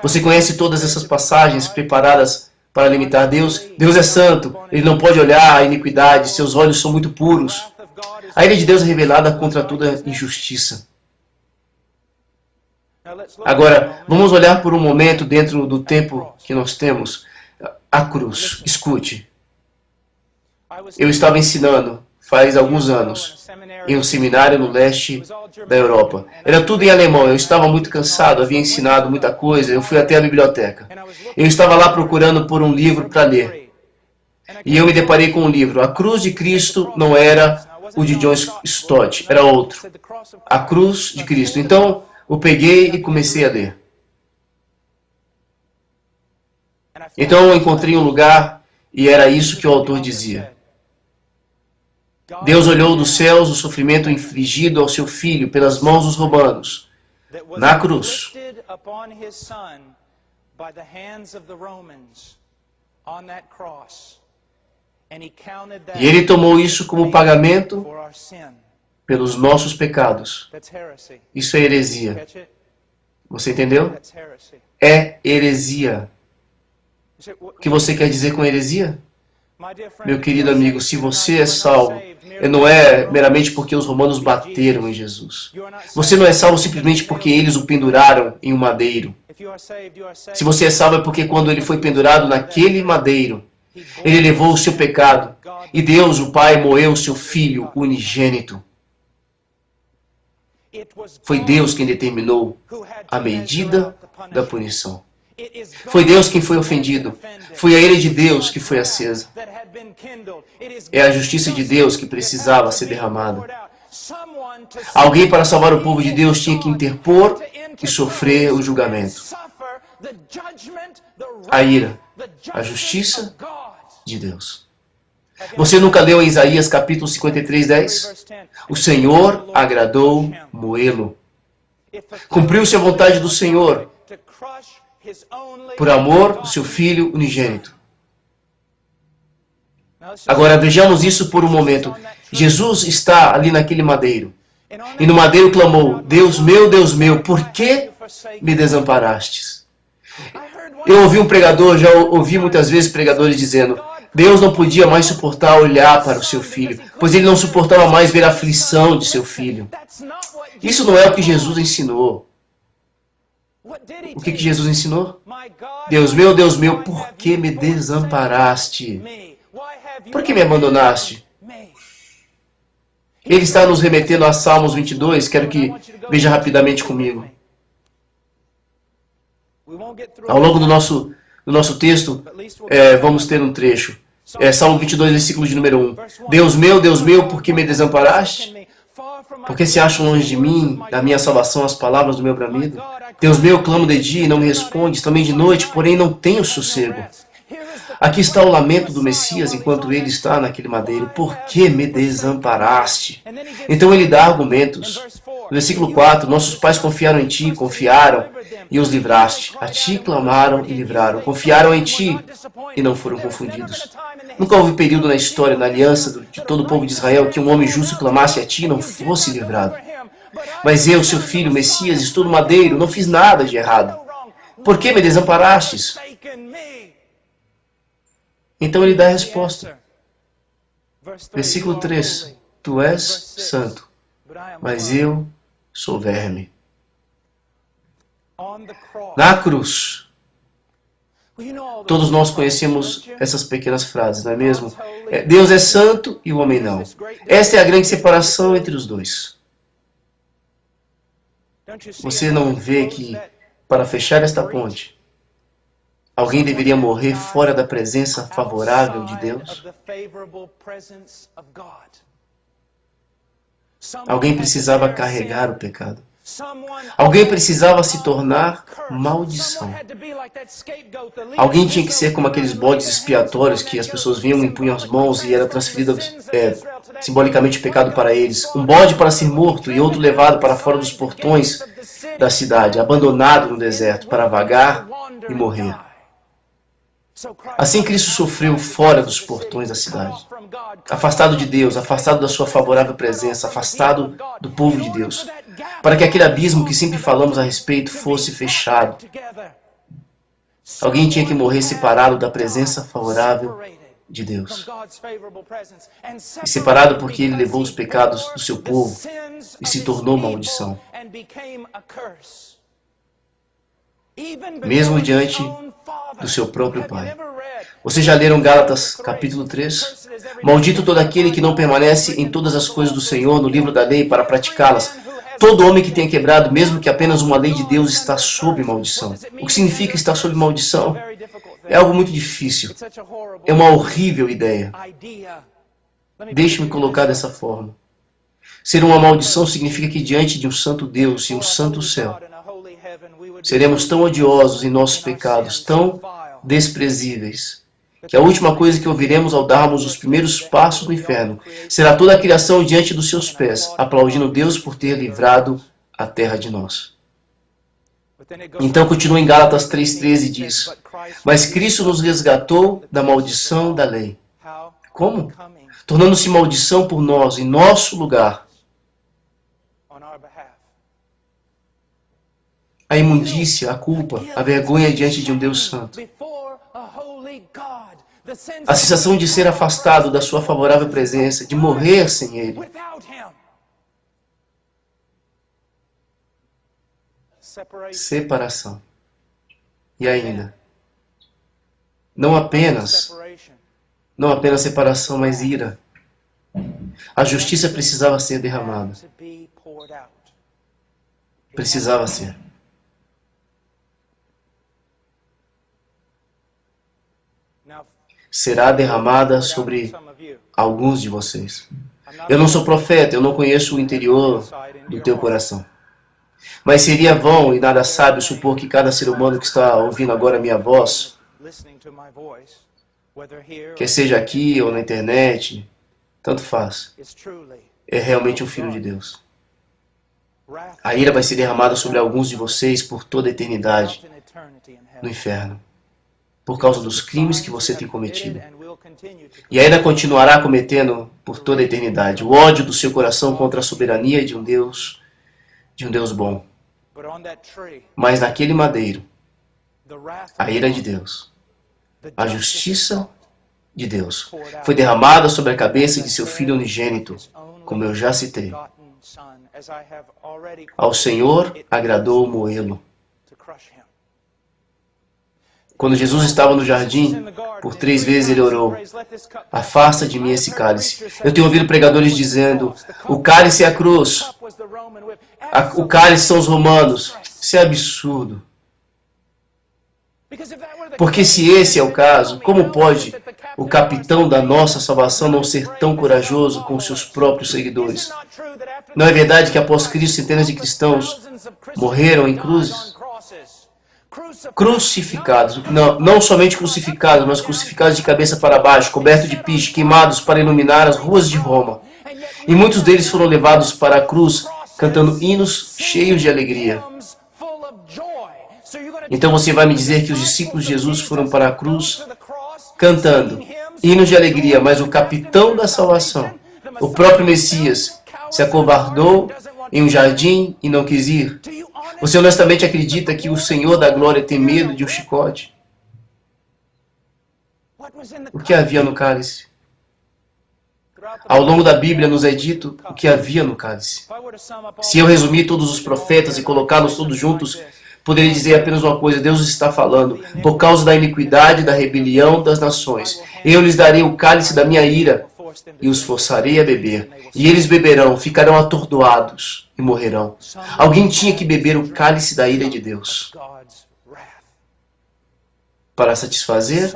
Você conhece todas essas passagens preparadas para limitar Deus? Deus é santo, ele não pode olhar a iniquidade, seus olhos são muito puros. A ira de Deus é revelada contra toda injustiça. Agora, vamos olhar por um momento dentro do tempo que nós temos. A cruz. Escute. Eu estava ensinando, faz alguns anos, em um seminário no leste da Europa. Era tudo em alemão, eu estava muito cansado, havia ensinado muita coisa, eu fui até a biblioteca. Eu estava lá procurando por um livro para ler. E eu me deparei com um livro. A Cruz de Cristo não era o de John Stott, era outro. A Cruz de Cristo. Então, eu peguei e comecei a ler. Então eu encontrei um lugar e era isso que o autor dizia. Deus olhou dos céus o sofrimento infligido ao seu filho pelas mãos dos romanos, na cruz. E ele tomou isso como pagamento pelos nossos pecados. Isso é heresia. Você entendeu? É heresia. O que você quer dizer com heresia? Meu querido amigo, se você é salvo, não é meramente porque os romanos bateram em Jesus. Você não é salvo simplesmente porque eles o penduraram em um madeiro. Se você é salvo é porque quando ele foi pendurado naquele madeiro, ele levou o seu pecado e Deus, o Pai, moeu o seu Filho unigênito. Foi Deus quem determinou a medida da punição. Foi Deus quem foi ofendido. Foi a ira de Deus que foi acesa. É a justiça de Deus que precisava ser derramada. Alguém para salvar o povo de Deus tinha que interpor e sofrer o julgamento. A ira, a justiça de Deus. Você nunca leu em Isaías capítulo 53, 10? O Senhor agradou moê-lo. Cumpriu-se a vontade do Senhor por amor do seu Filho unigênito. Agora vejamos isso por um momento. Jesus está ali naquele madeiro. E no madeiro clamou, Deus meu, por que me desamparastes? Eu ouvi um pregador, já ouvi muitas vezes pregadores dizendo, Deus não podia mais suportar olhar para o seu filho, pois ele não suportava mais ver a aflição de seu filho. Isso não é o que Jesus ensinou. O que Jesus ensinou? Deus meu, por que me desamparaste? Por que me abandonaste? Ele está nos remetendo a Salmos 22, quero que veja rapidamente comigo. Ao longo do nosso texto, vamos ter um trecho. Salmo 22, versículo de número 1. Deus meu, por que me desamparaste? Porque se acham longe de mim, da minha salvação, as palavras do meu bramido? Deus meu, clamo de dia e não me respondes, também de noite, porém não tenho sossego. Aqui está o lamento do Messias enquanto ele está naquele madeiro. Por que me desamparaste? Então ele dá argumentos. No versículo 4, nossos pais confiaram em ti, confiaram e os livraste. A ti clamaram e livraram. Confiaram em ti e não foram confundidos. Nunca houve período na história, na aliança de todo o povo de Israel, que um homem justo clamasse a ti e não fosse livrado. Mas eu, seu filho, Messias, estou no madeiro, não fiz nada de errado. Por que me desamparastes? Então ele dá a resposta. Versículo 3. Tu és santo, mas eu sou verme. Na cruz, todos nós conhecemos essas pequenas frases, não é mesmo? Deus é santo e o homem não. Esta é a grande separação entre os dois. Você não vê que, para fechar esta ponte, alguém deveria morrer fora da presença favorável de Deus? Alguém precisava carregar o pecado. Alguém precisava se tornar maldição. Alguém tinha que ser como aqueles bodes expiatórios que as pessoas vinham, impunham as mãos e era transferido simbolicamente o pecado para eles. Um bode para ser morto e outro levado para fora dos portões da cidade, abandonado no deserto para vagar e morrer. Assim Cristo sofreu fora dos portões da cidade, afastado de Deus, afastado da sua favorável presença, afastado do povo de Deus, para que aquele abismo que sempre falamos a respeito fosse fechado. Alguém tinha que morrer separado da presença favorável de Deus. E separado porque ele levou os pecados do seu povo e se tornou maldição. Mesmo diante do seu próprio Pai. Vocês já leram Gálatas capítulo 3? Maldito todo aquele que não permanece em todas as coisas do Senhor no livro da lei para praticá-las. Todo homem que tenha quebrado, mesmo que apenas uma lei de Deus, está sob maldição. O que significa estar sob maldição? É algo muito difícil. É uma horrível ideia. Deixe-me colocar dessa forma. Ser uma maldição significa que diante de um santo Deus e um santo céu, seremos tão odiosos em nossos pecados, tão desprezíveis, que a última coisa que ouviremos ao darmos os primeiros passos no inferno será toda a criação diante dos seus pés, aplaudindo Deus por ter livrado a terra de nós. Então continua em Gálatas 3,13 e diz: Mas Cristo nos resgatou da maldição da lei. Como? Tornando-se maldição por nós, em nosso lugar. A imundícia, a culpa, a vergonha diante de um Deus santo. A sensação de ser afastado da sua favorável presença, de morrer sem Ele. Separação. E ainda, não apenas separação, mas ira. A justiça precisava ser derramada. Precisava ser. Será derramada sobre alguns de vocês. Eu não sou profeta, eu não conheço o interior do teu coração. Mas seria vão e nada sábio supor que cada ser humano que está ouvindo agora a minha voz, quer seja aqui ou na internet, tanto faz, é realmente um filho de Deus. A ira vai ser derramada sobre alguns de vocês por toda a eternidade no inferno, por causa dos crimes que você tem cometido. E ainda continuará cometendo por toda a eternidade o ódio do seu coração contra a soberania de um Deus bom. Mas naquele madeiro, a ira de Deus, a justiça de Deus, foi derramada sobre a cabeça de seu Filho unigênito, como eu já citei. Ao Senhor agradou moê-lo. Quando Jesus estava no jardim, por 3 vezes ele orou: afasta de mim esse cálice. Eu tenho ouvido pregadores dizendo: o cálice é a cruz. O cálice são os romanos. Isso é absurdo. Porque se esse é o caso, como pode o capitão da nossa salvação não ser tão corajoso com seus próprios seguidores? Não é verdade que após Cristo centenas de cristãos morreram em cruzes? Crucificados, não somente crucificados, mas crucificados de cabeça para baixo, cobertos de piche, queimados para iluminar as ruas de Roma. E muitos deles foram levados para a cruz, cantando hinos cheios de alegria. Então você vai me dizer que os discípulos de Jesus foram para a cruz cantando hinos de alegria, mas o capitão da salvação, o próprio Messias, se acovardou em um jardim e não quis ir? Você honestamente acredita que o Senhor da glória tem medo de um chicote? O que havia no cálice? Ao longo da Bíblia nos é dito o que havia no cálice. Se eu resumir todos os profetas e colocá-los todos juntos, poderia dizer apenas uma coisa: Deus está falando. Por causa da iniquidade, da rebelião das nações, eu lhes darei o cálice da minha ira e os forçarei a beber. E eles beberão, ficarão atordoados e morrerão. Alguém tinha que beber o cálice da ira de Deus para satisfazer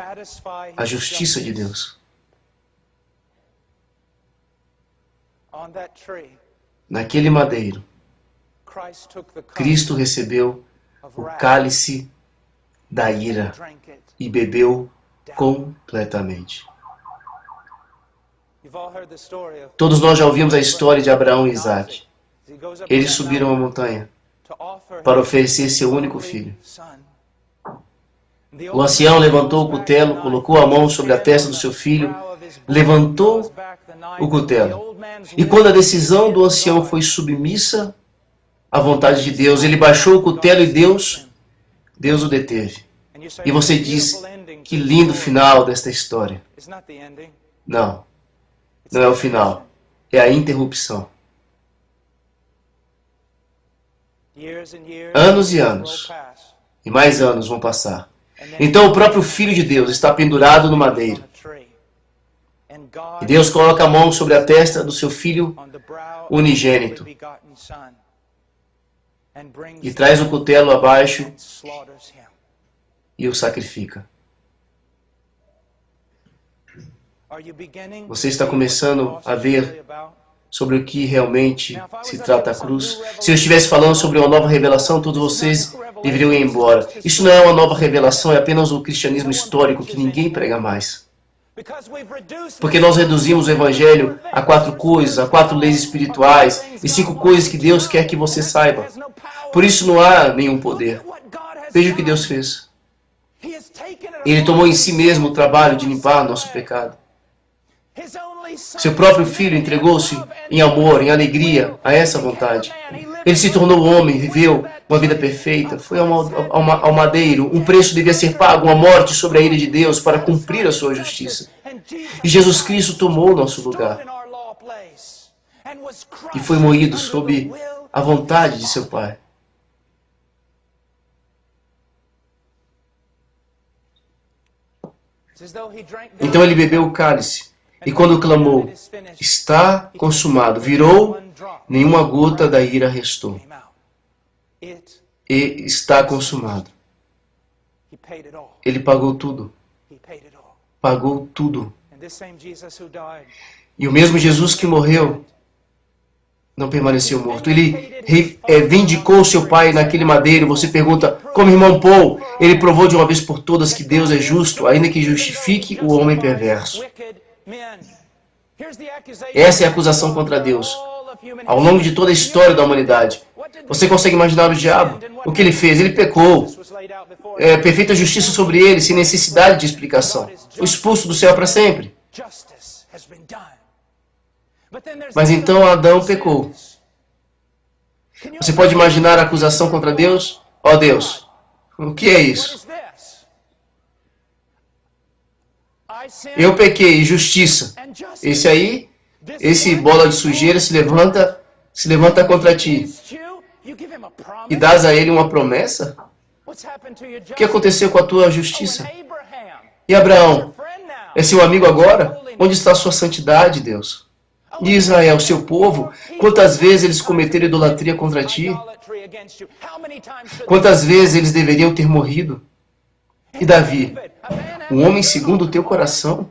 a justiça de Deus. Naquele madeiro, Cristo recebeu o cálice da ira e bebeu completamente. Todos nós já ouvimos a história de Abraão e Isaac. Eles subiram a montanha para oferecer seu único filho. O ancião levantou o cutelo, colocou a mão sobre a testa do seu filho, levantou o cutelo. E quando a decisão do ancião foi submissa à vontade de Deus, ele baixou o cutelo e Deus o deteve. E você diz, que lindo final desta história. Não, não é o final, é a interrupção. Anos e anos, e mais anos vão passar. Então o próprio Filho de Deus está pendurado no madeiro. E Deus coloca a mão sobre a testa do seu Filho unigênito. E traz o cutelo abaixo e o sacrifica. Você está começando a ver sobre o que realmente se trata a cruz? Se eu estivesse falando sobre uma nova revelação, todos vocês deveriam ir embora. Isso não é uma nova revelação, é apenas o cristianismo histórico que ninguém prega mais. Porque nós reduzimos o Evangelho a 4 coisas, a 4 leis espirituais e 5 coisas que Deus quer que você saiba. Por isso não há nenhum poder. Veja o que Deus fez. Ele tomou em si mesmo o trabalho de limpar nosso pecado. Seu próprio Filho entregou-se em amor, em alegria a essa vontade. Ele se tornou homem, viveu uma vida perfeita, foi ao madeiro, um preço devia ser pago, uma morte sobre a ira de Deus para cumprir a sua justiça. E Jesus Cristo tomou o nosso lugar e foi moído sob a vontade de seu Pai. Então ele bebeu o cálice. E quando clamou, está consumado, virou, nenhuma gota da ira restou. E está consumado. Ele pagou tudo. Pagou tudo. E o mesmo Jesus que morreu, não permaneceu morto. Ele vindicou seu Pai naquele madeiro. Você pergunta, como irmão Paul, ele provou de uma vez por todas que Deus é justo, ainda que justifique o homem perverso. Essa é a acusação contra Deus. Ao longo de toda a história da humanidade. Você consegue imaginar o diabo? O que ele fez? Ele pecou. Perfeita justiça sobre ele, sem necessidade de explicação. Foi expulso do céu para sempre. Mas então Adão pecou. Você pode imaginar a acusação contra Deus? Ó Deus, o que é isso? Eu pequei, justiça. Esse bola de sujeira se levanta contra ti. E dás a ele uma promessa? O que aconteceu com a tua justiça? E Abraão? É seu amigo agora? Onde está a sua santidade, Deus? E Israel, seu povo? Quantas vezes eles cometeram idolatria contra ti? Quantas vezes eles deveriam ter morrido? E Davi, um homem segundo o teu coração?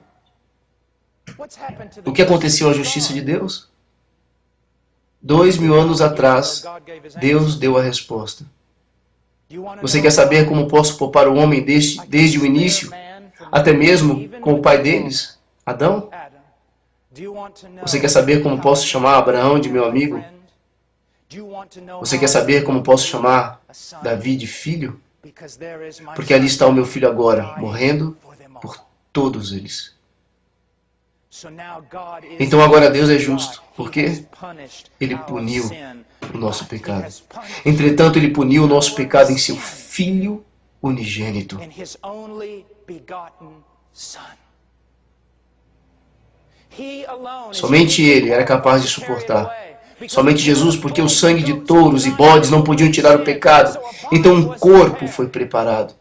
O que aconteceu à justiça de Deus? 2000 anos atrás, Deus deu a resposta. Você quer saber como posso poupar o homem desde o início, até mesmo com o pai deles, Adão? Você quer saber como posso chamar Abraão de meu amigo? Você quer saber como posso chamar Davi de filho? Porque ali está o meu filho agora, morrendo por todos eles. Então agora Deus é justo, porque Ele puniu o nosso pecado. Entretanto, Ele puniu o nosso pecado em seu Filho unigênito. Somente Ele era capaz de suportar. Somente Jesus, porque o sangue de touros e bodes não podiam tirar o pecado. Então um corpo foi preparado.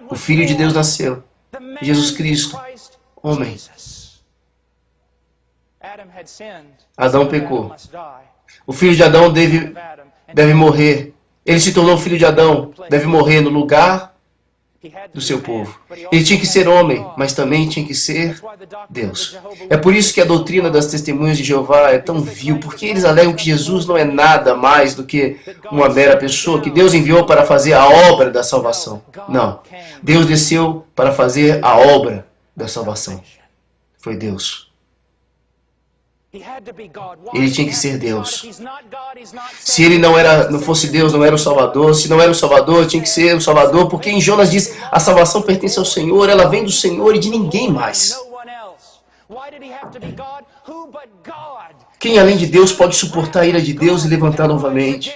O Filho de Deus nasceu. Jesus Cristo, homem. Adão pecou. O filho de Adão deve morrer. Ele se tornou filho de Adão. Deve morrer no lugar do seu povo. Ele tinha que ser homem, mas também tinha que ser Deus. É por isso que a doutrina das testemunhas de Jeová é tão vil, porque eles alegam que Jesus não é nada mais do que uma mera pessoa, que Deus enviou para fazer a obra da salvação. Não. Deus desceu para fazer a obra da salvação. Foi Deus. Ele tinha que ser Deus. Se ele não fosse Deus, não era o Salvador. Se não era o Salvador, tinha que ser o Salvador, porque em Jonas diz, a salvação pertence ao Senhor, ela vem do Senhor e de ninguém mais. Quem além de Deus pode suportar a ira de Deus e levantar novamente?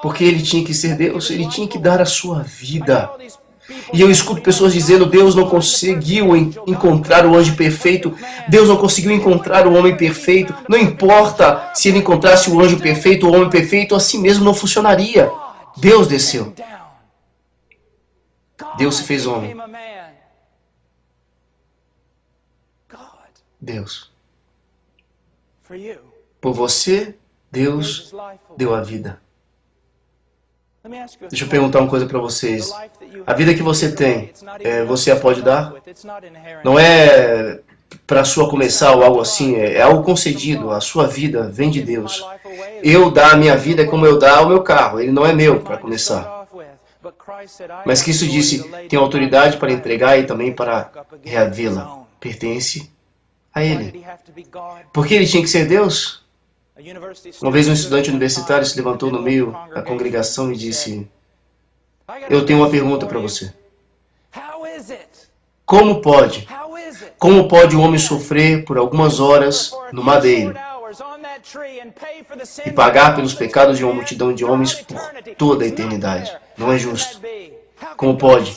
Porque ele tinha que ser Deus, ele tinha que dar a sua vida. E eu escuto pessoas dizendo, Deus não conseguiu encontrar o anjo perfeito, Deus não conseguiu encontrar o homem perfeito. Não importa se ele encontrasse o anjo perfeito ou o homem perfeito, assim mesmo não funcionaria. Deus desceu. Deus se fez homem. Deus. Por você, Deus deu a vida. Deixa eu perguntar uma coisa para vocês. A vida que você tem, você a pode dar? Não é para sua começar ou algo assim, é algo concedido. A sua vida vem de Deus. Eu dar a minha vida é como eu dar o meu carro. Ele não é meu para começar. Mas Cristo disse, tem autoridade para entregar e também para reavê-la. Pertence a Ele. Porque Ele tinha que ser Deus? Uma vez um estudante universitário se levantou no meio da congregação e disse, eu tenho uma pergunta para você. Como pode um homem sofrer por algumas horas no madeiro e pagar pelos pecados de uma multidão de homens por toda a eternidade? Não é justo. Como pode?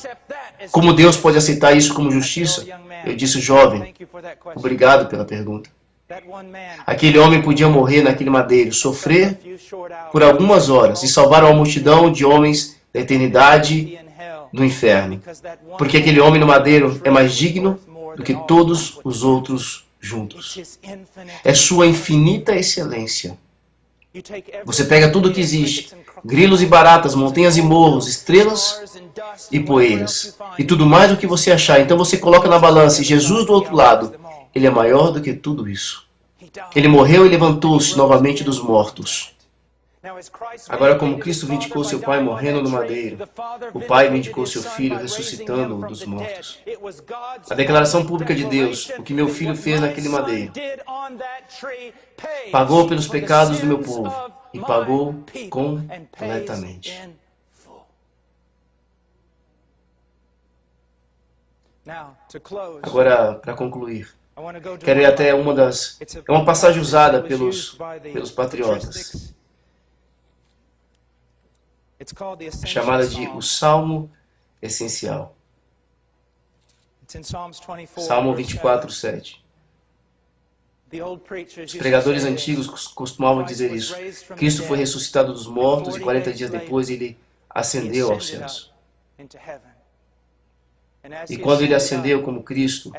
Como Deus pode aceitar isso como justiça? Eu disse, jovem, obrigado pela pergunta. Aquele homem podia morrer naquele madeiro, sofrer por algumas horas e salvar uma multidão de homens da eternidade do inferno. Porque aquele homem no madeiro é mais digno do que todos os outros juntos. É sua infinita excelência. Você pega tudo que existe, grilos e baratas, montanhas e morros, estrelas e poeiras, e tudo mais do que você achar. Então você coloca na balança e Jesus do outro lado. Ele é maior do que tudo isso. Ele morreu e levantou-se novamente dos mortos. Agora, como Cristo vindicou seu Pai morrendo no madeiro, o Pai vindicou seu Filho ressuscitando-o dos mortos. A declaração pública de Deus, o que meu Filho fez naquele madeiro, pagou pelos pecados do meu povo e pagou completamente. Agora, para concluir, quero ir até é uma passagem usada pelos patriotas, chamada de o Salmo Essencial. Salmo 24, 7. Os pregadores antigos costumavam dizer isso. Cristo foi ressuscitado dos mortos e 40 dias depois ele ascendeu aos céus. E quando ele ascendeu como Cristo,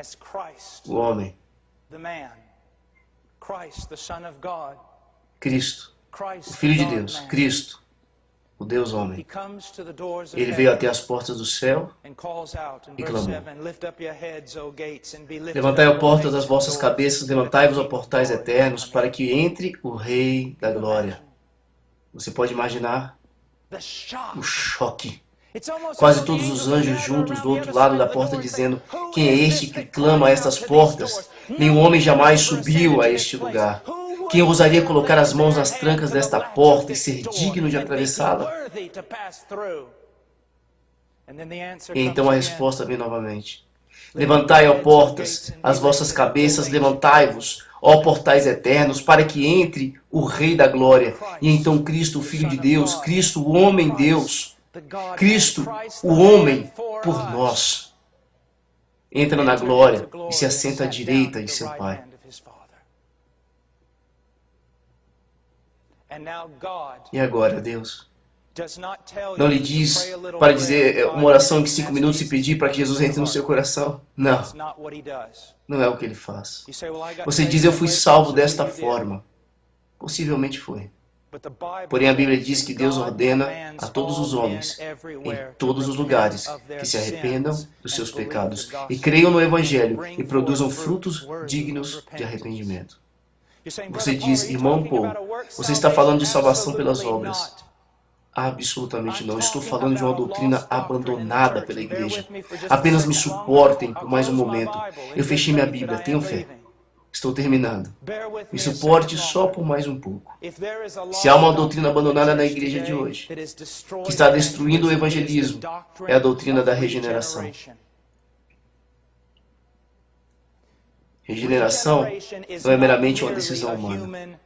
o homem, Cristo, o Filho de Deus, Cristo, o Deus homem, ele veio até as portas do céu e clamou: levantai as portas das vossas cabeças, levantai-vos a portais eternos, para que entre o Rei da Glória. Você pode imaginar o choque. Quase todos os anjos juntos do outro lado da porta dizendo: quem é este que clama a estas portas? Nenhum homem jamais subiu a este lugar. Quem ousaria colocar as mãos nas trancas desta porta e ser digno de atravessá-la? E então a resposta vem novamente: levantai, ó portas, as vossas cabeças, levantai-vos, ó portais eternos, para que entre o Rei da Glória. E então Cristo, o Filho de Deus, Cristo, o homem Deus, Cristo, o homem por nós, entra na glória e se assenta à direita de seu Pai. E agora, Deus não lhe diz para dizer uma oração de 5 minutos e pedir para que Jesus entre no seu coração. Não, não é o que ele faz. Você diz: eu fui salvo desta forma. Possivelmente foi. Porém, a Bíblia diz que Deus ordena a todos os homens, em todos os lugares, que se arrependam dos seus pecados e creiam no Evangelho e produzam frutos dignos de arrependimento. Você diz, irmão Paul, você está falando de salvação pelas obras. Absolutamente não. Estou falando de uma doutrina abandonada pela igreja. Apenas me suportem por mais um momento. Eu fechei minha Bíblia, tenho fé. Estou terminando. Me suporte só por mais um pouco. Se há uma doutrina abandonada na igreja de hoje, que está destruindo o evangelismo, é a doutrina da regeneração. Regeneração não é meramente uma decisão humana.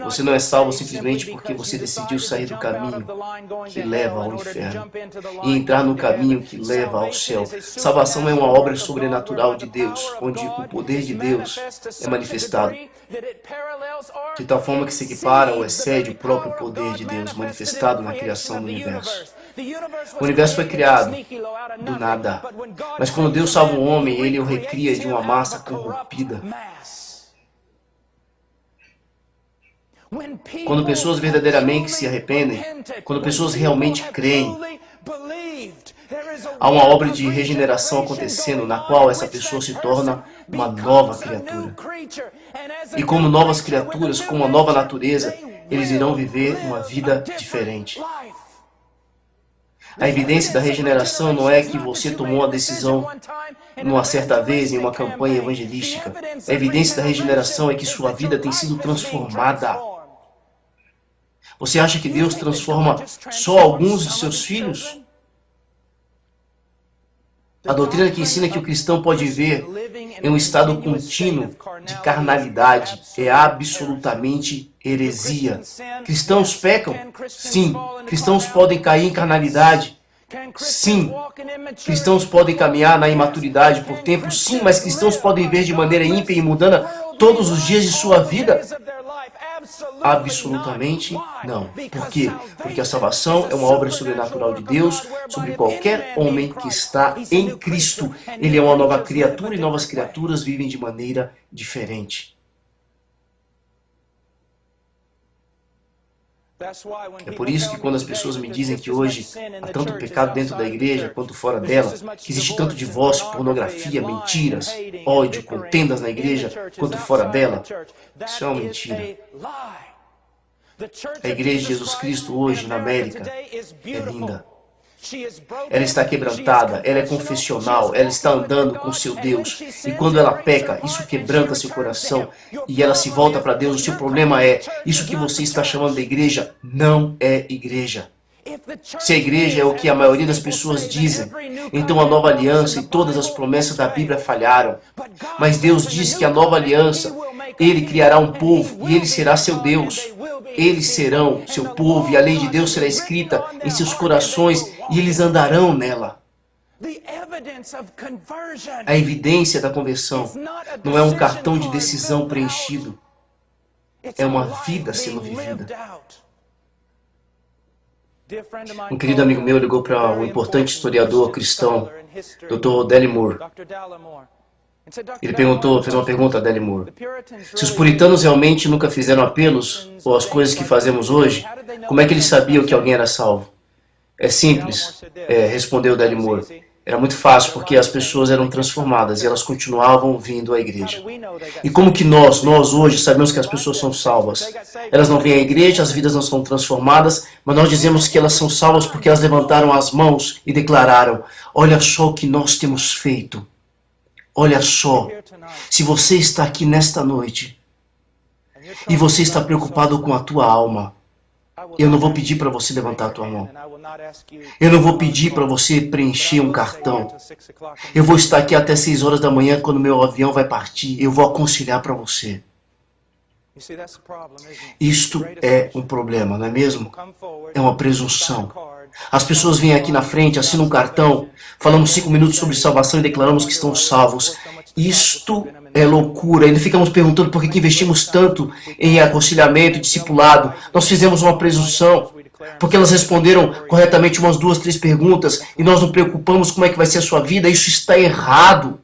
Você não é salvo simplesmente porque você decidiu sair do caminho que leva ao inferno e entrar no caminho que leva ao céu. Salvação é uma obra sobrenatural de Deus, onde o poder de Deus é manifestado de tal forma que se equipara ou excede o próprio poder de Deus manifestado na criação do universo. O universo foi criado do nada, mas quando Deus salva um homem, Ele o recria de uma massa corrompida. Quando pessoas verdadeiramente se arrependem, quando pessoas realmente creem, há uma obra de regeneração acontecendo na qual essa pessoa se torna uma nova criatura. E como novas criaturas, com uma nova natureza, eles irão viver uma vida diferente. A evidência da regeneração não é que você tomou uma decisão numa certa vez em uma campanha evangelística. A evidência da regeneração é que sua vida tem sido transformada. Você acha que Deus transforma só alguns de seus filhos? A doutrina que ensina que o cristão pode viver em um estado contínuo de carnalidade é absolutamente heresia. Cristãos pecam? Sim. Cristãos podem cair em carnalidade? Sim. Cristãos podem caminhar na imaturidade por tempo? Sim, mas cristãos podem viver de maneira ímpia e mundana todos os dias de sua vida? Absolutamente não. Por quê? Porque a salvação é uma obra sobrenatural de Deus sobre qualquer homem que está em Cristo. Ele é uma nova criatura e novas criaturas vivem de maneira diferente. É por isso que quando as pessoas me dizem que hoje há tanto pecado dentro da igreja quanto fora dela, que existe tanto divórcio, pornografia, mentiras, ódio, contendas na igreja quanto fora dela, isso é uma mentira. A igreja de Jesus Cristo hoje na América é linda. Ela está quebrantada, ela é confessional, ela está andando com seu Deus. E quando ela peca, isso quebranta seu coração e ela se volta para Deus. O seu problema é, isso que você está chamando de igreja não é igreja. Se a igreja é o que a maioria das pessoas dizem, então a nova aliança e todas as promessas da Bíblia falharam. Mas Deus diz que a nova aliança, Ele criará um povo e Ele será seu Deus. Eles serão seu povo e a lei de Deus será escrita em seus corações e eles andarão nela. A evidência da conversão não é um cartão de decisão preenchido. É uma vida sendo vivida. Um querido amigo meu ligou para um importante historiador cristão, Dr. Dale Moore. Ele fez uma pergunta a Dale Moore. Se os puritanos realmente nunca fizeram apelos ou as coisas que fazemos hoje, como é que eles sabiam que alguém era salvo? É simples, respondeu Dale Moore. Era muito fácil porque as pessoas eram transformadas e elas continuavam vindo à igreja. E como que nós hoje sabemos que as pessoas são salvas? Elas não vêm à igreja, as vidas não são transformadas, mas nós dizemos que elas são salvas porque elas levantaram as mãos e declararam: olha só o que nós temos feito. Olha só, se você está aqui nesta noite e você está preocupado com a tua alma, eu não vou pedir para você levantar a tua mão. Eu não vou pedir para você preencher um cartão. Eu vou estar aqui até 6 horas da manhã quando meu avião vai partir. Eu vou aconselhar para você. Isto é um problema, não é mesmo? É uma presunção. As pessoas vêm aqui na frente, assinam um cartão, falamos 5 minutos sobre salvação e declaramos que estão salvos. Isto é loucura. Ainda ficamos perguntando por que investimos tanto em aconselhamento e discipulado. Nós fizemos uma presunção, porque elas responderam corretamente umas 2, 3 perguntas e nós nos preocupamos como é que vai ser a sua vida. Isso está errado.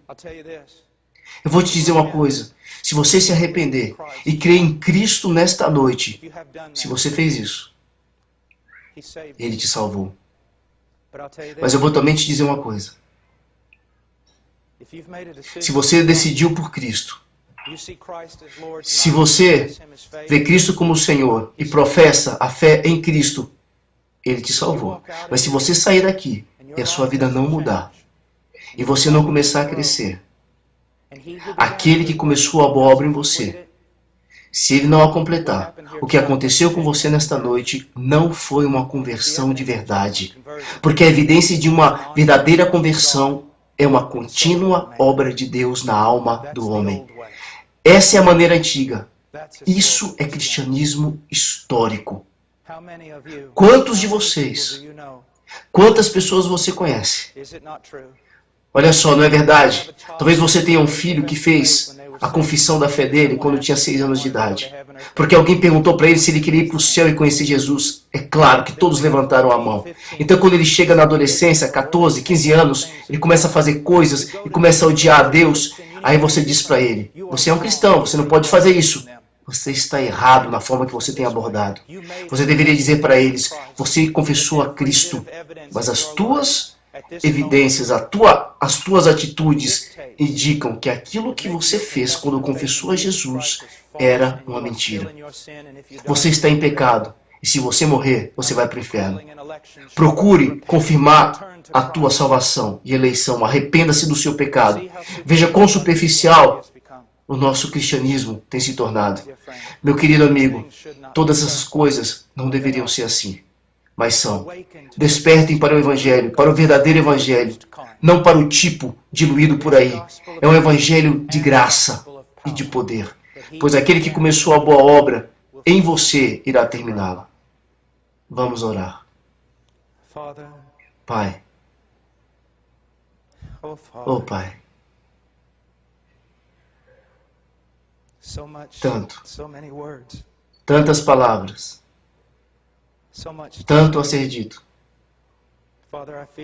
Eu vou te dizer uma coisa. Se você se arrepender e crer em Cristo nesta noite, se você fez isso, Ele te salvou. Mas eu vou também te dizer uma coisa. Se você decidiu por Cristo, se você vê Cristo como o Senhor e professa a fé em Cristo, Ele te salvou. Mas se você sair daqui e a sua vida não mudar, e você não começar a crescer, aquele que começou a boa obra em você, se ele não a completar, o que aconteceu com você nesta noite não foi uma conversão de verdade. Porque a evidência de uma verdadeira conversão é uma contínua obra de Deus na alma do homem. Essa é a maneira antiga. Isso é cristianismo histórico. Quantos de vocês, quantas pessoas você conhece? Olha só, não é verdade? Talvez você tenha um filho que fez a confissão da fé dele quando tinha 6 anos de idade. Porque alguém perguntou para ele se ele queria ir para o céu e conhecer Jesus. É claro que todos levantaram a mão. Então quando ele chega na adolescência, 14, 15 anos, ele começa a fazer coisas e começa a odiar a Deus. Aí você diz para ele, você é um cristão, você não pode fazer isso. Você está errado na forma que você tem abordado. Você deveria dizer para eles, você confessou a Cristo, mas as tuas evidências, as tuas atitudes indicam que aquilo que você fez quando confessou a Jesus era uma mentira. Você está em pecado e se você morrer, você vai para o inferno. Procure confirmar a tua salvação e eleição. Arrependa-se do seu pecado. Veja quão superficial o nosso cristianismo tem se tornado. Meu querido amigo, todas essas coisas não deveriam ser assim. Mas são. Despertem para o Evangelho, para o verdadeiro Evangelho, não para o tipo diluído por aí. É um Evangelho de graça e de poder, pois aquele que começou a boa obra em você irá terminá-la. Vamos orar. Pai, oh Pai, tantas palavras, tanto a ser dito.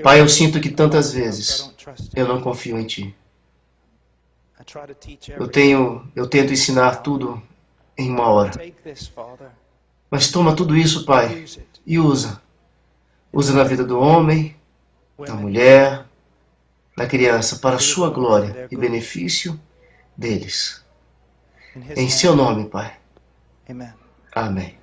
Pai, eu sinto que tantas vezes eu não confio em Ti. Eu tento ensinar tudo em uma hora. Mas toma tudo isso, Pai, e usa. Usa na vida do homem, da mulher, da criança, para a Sua glória e benefício deles. Em Seu nome, Pai. Amém.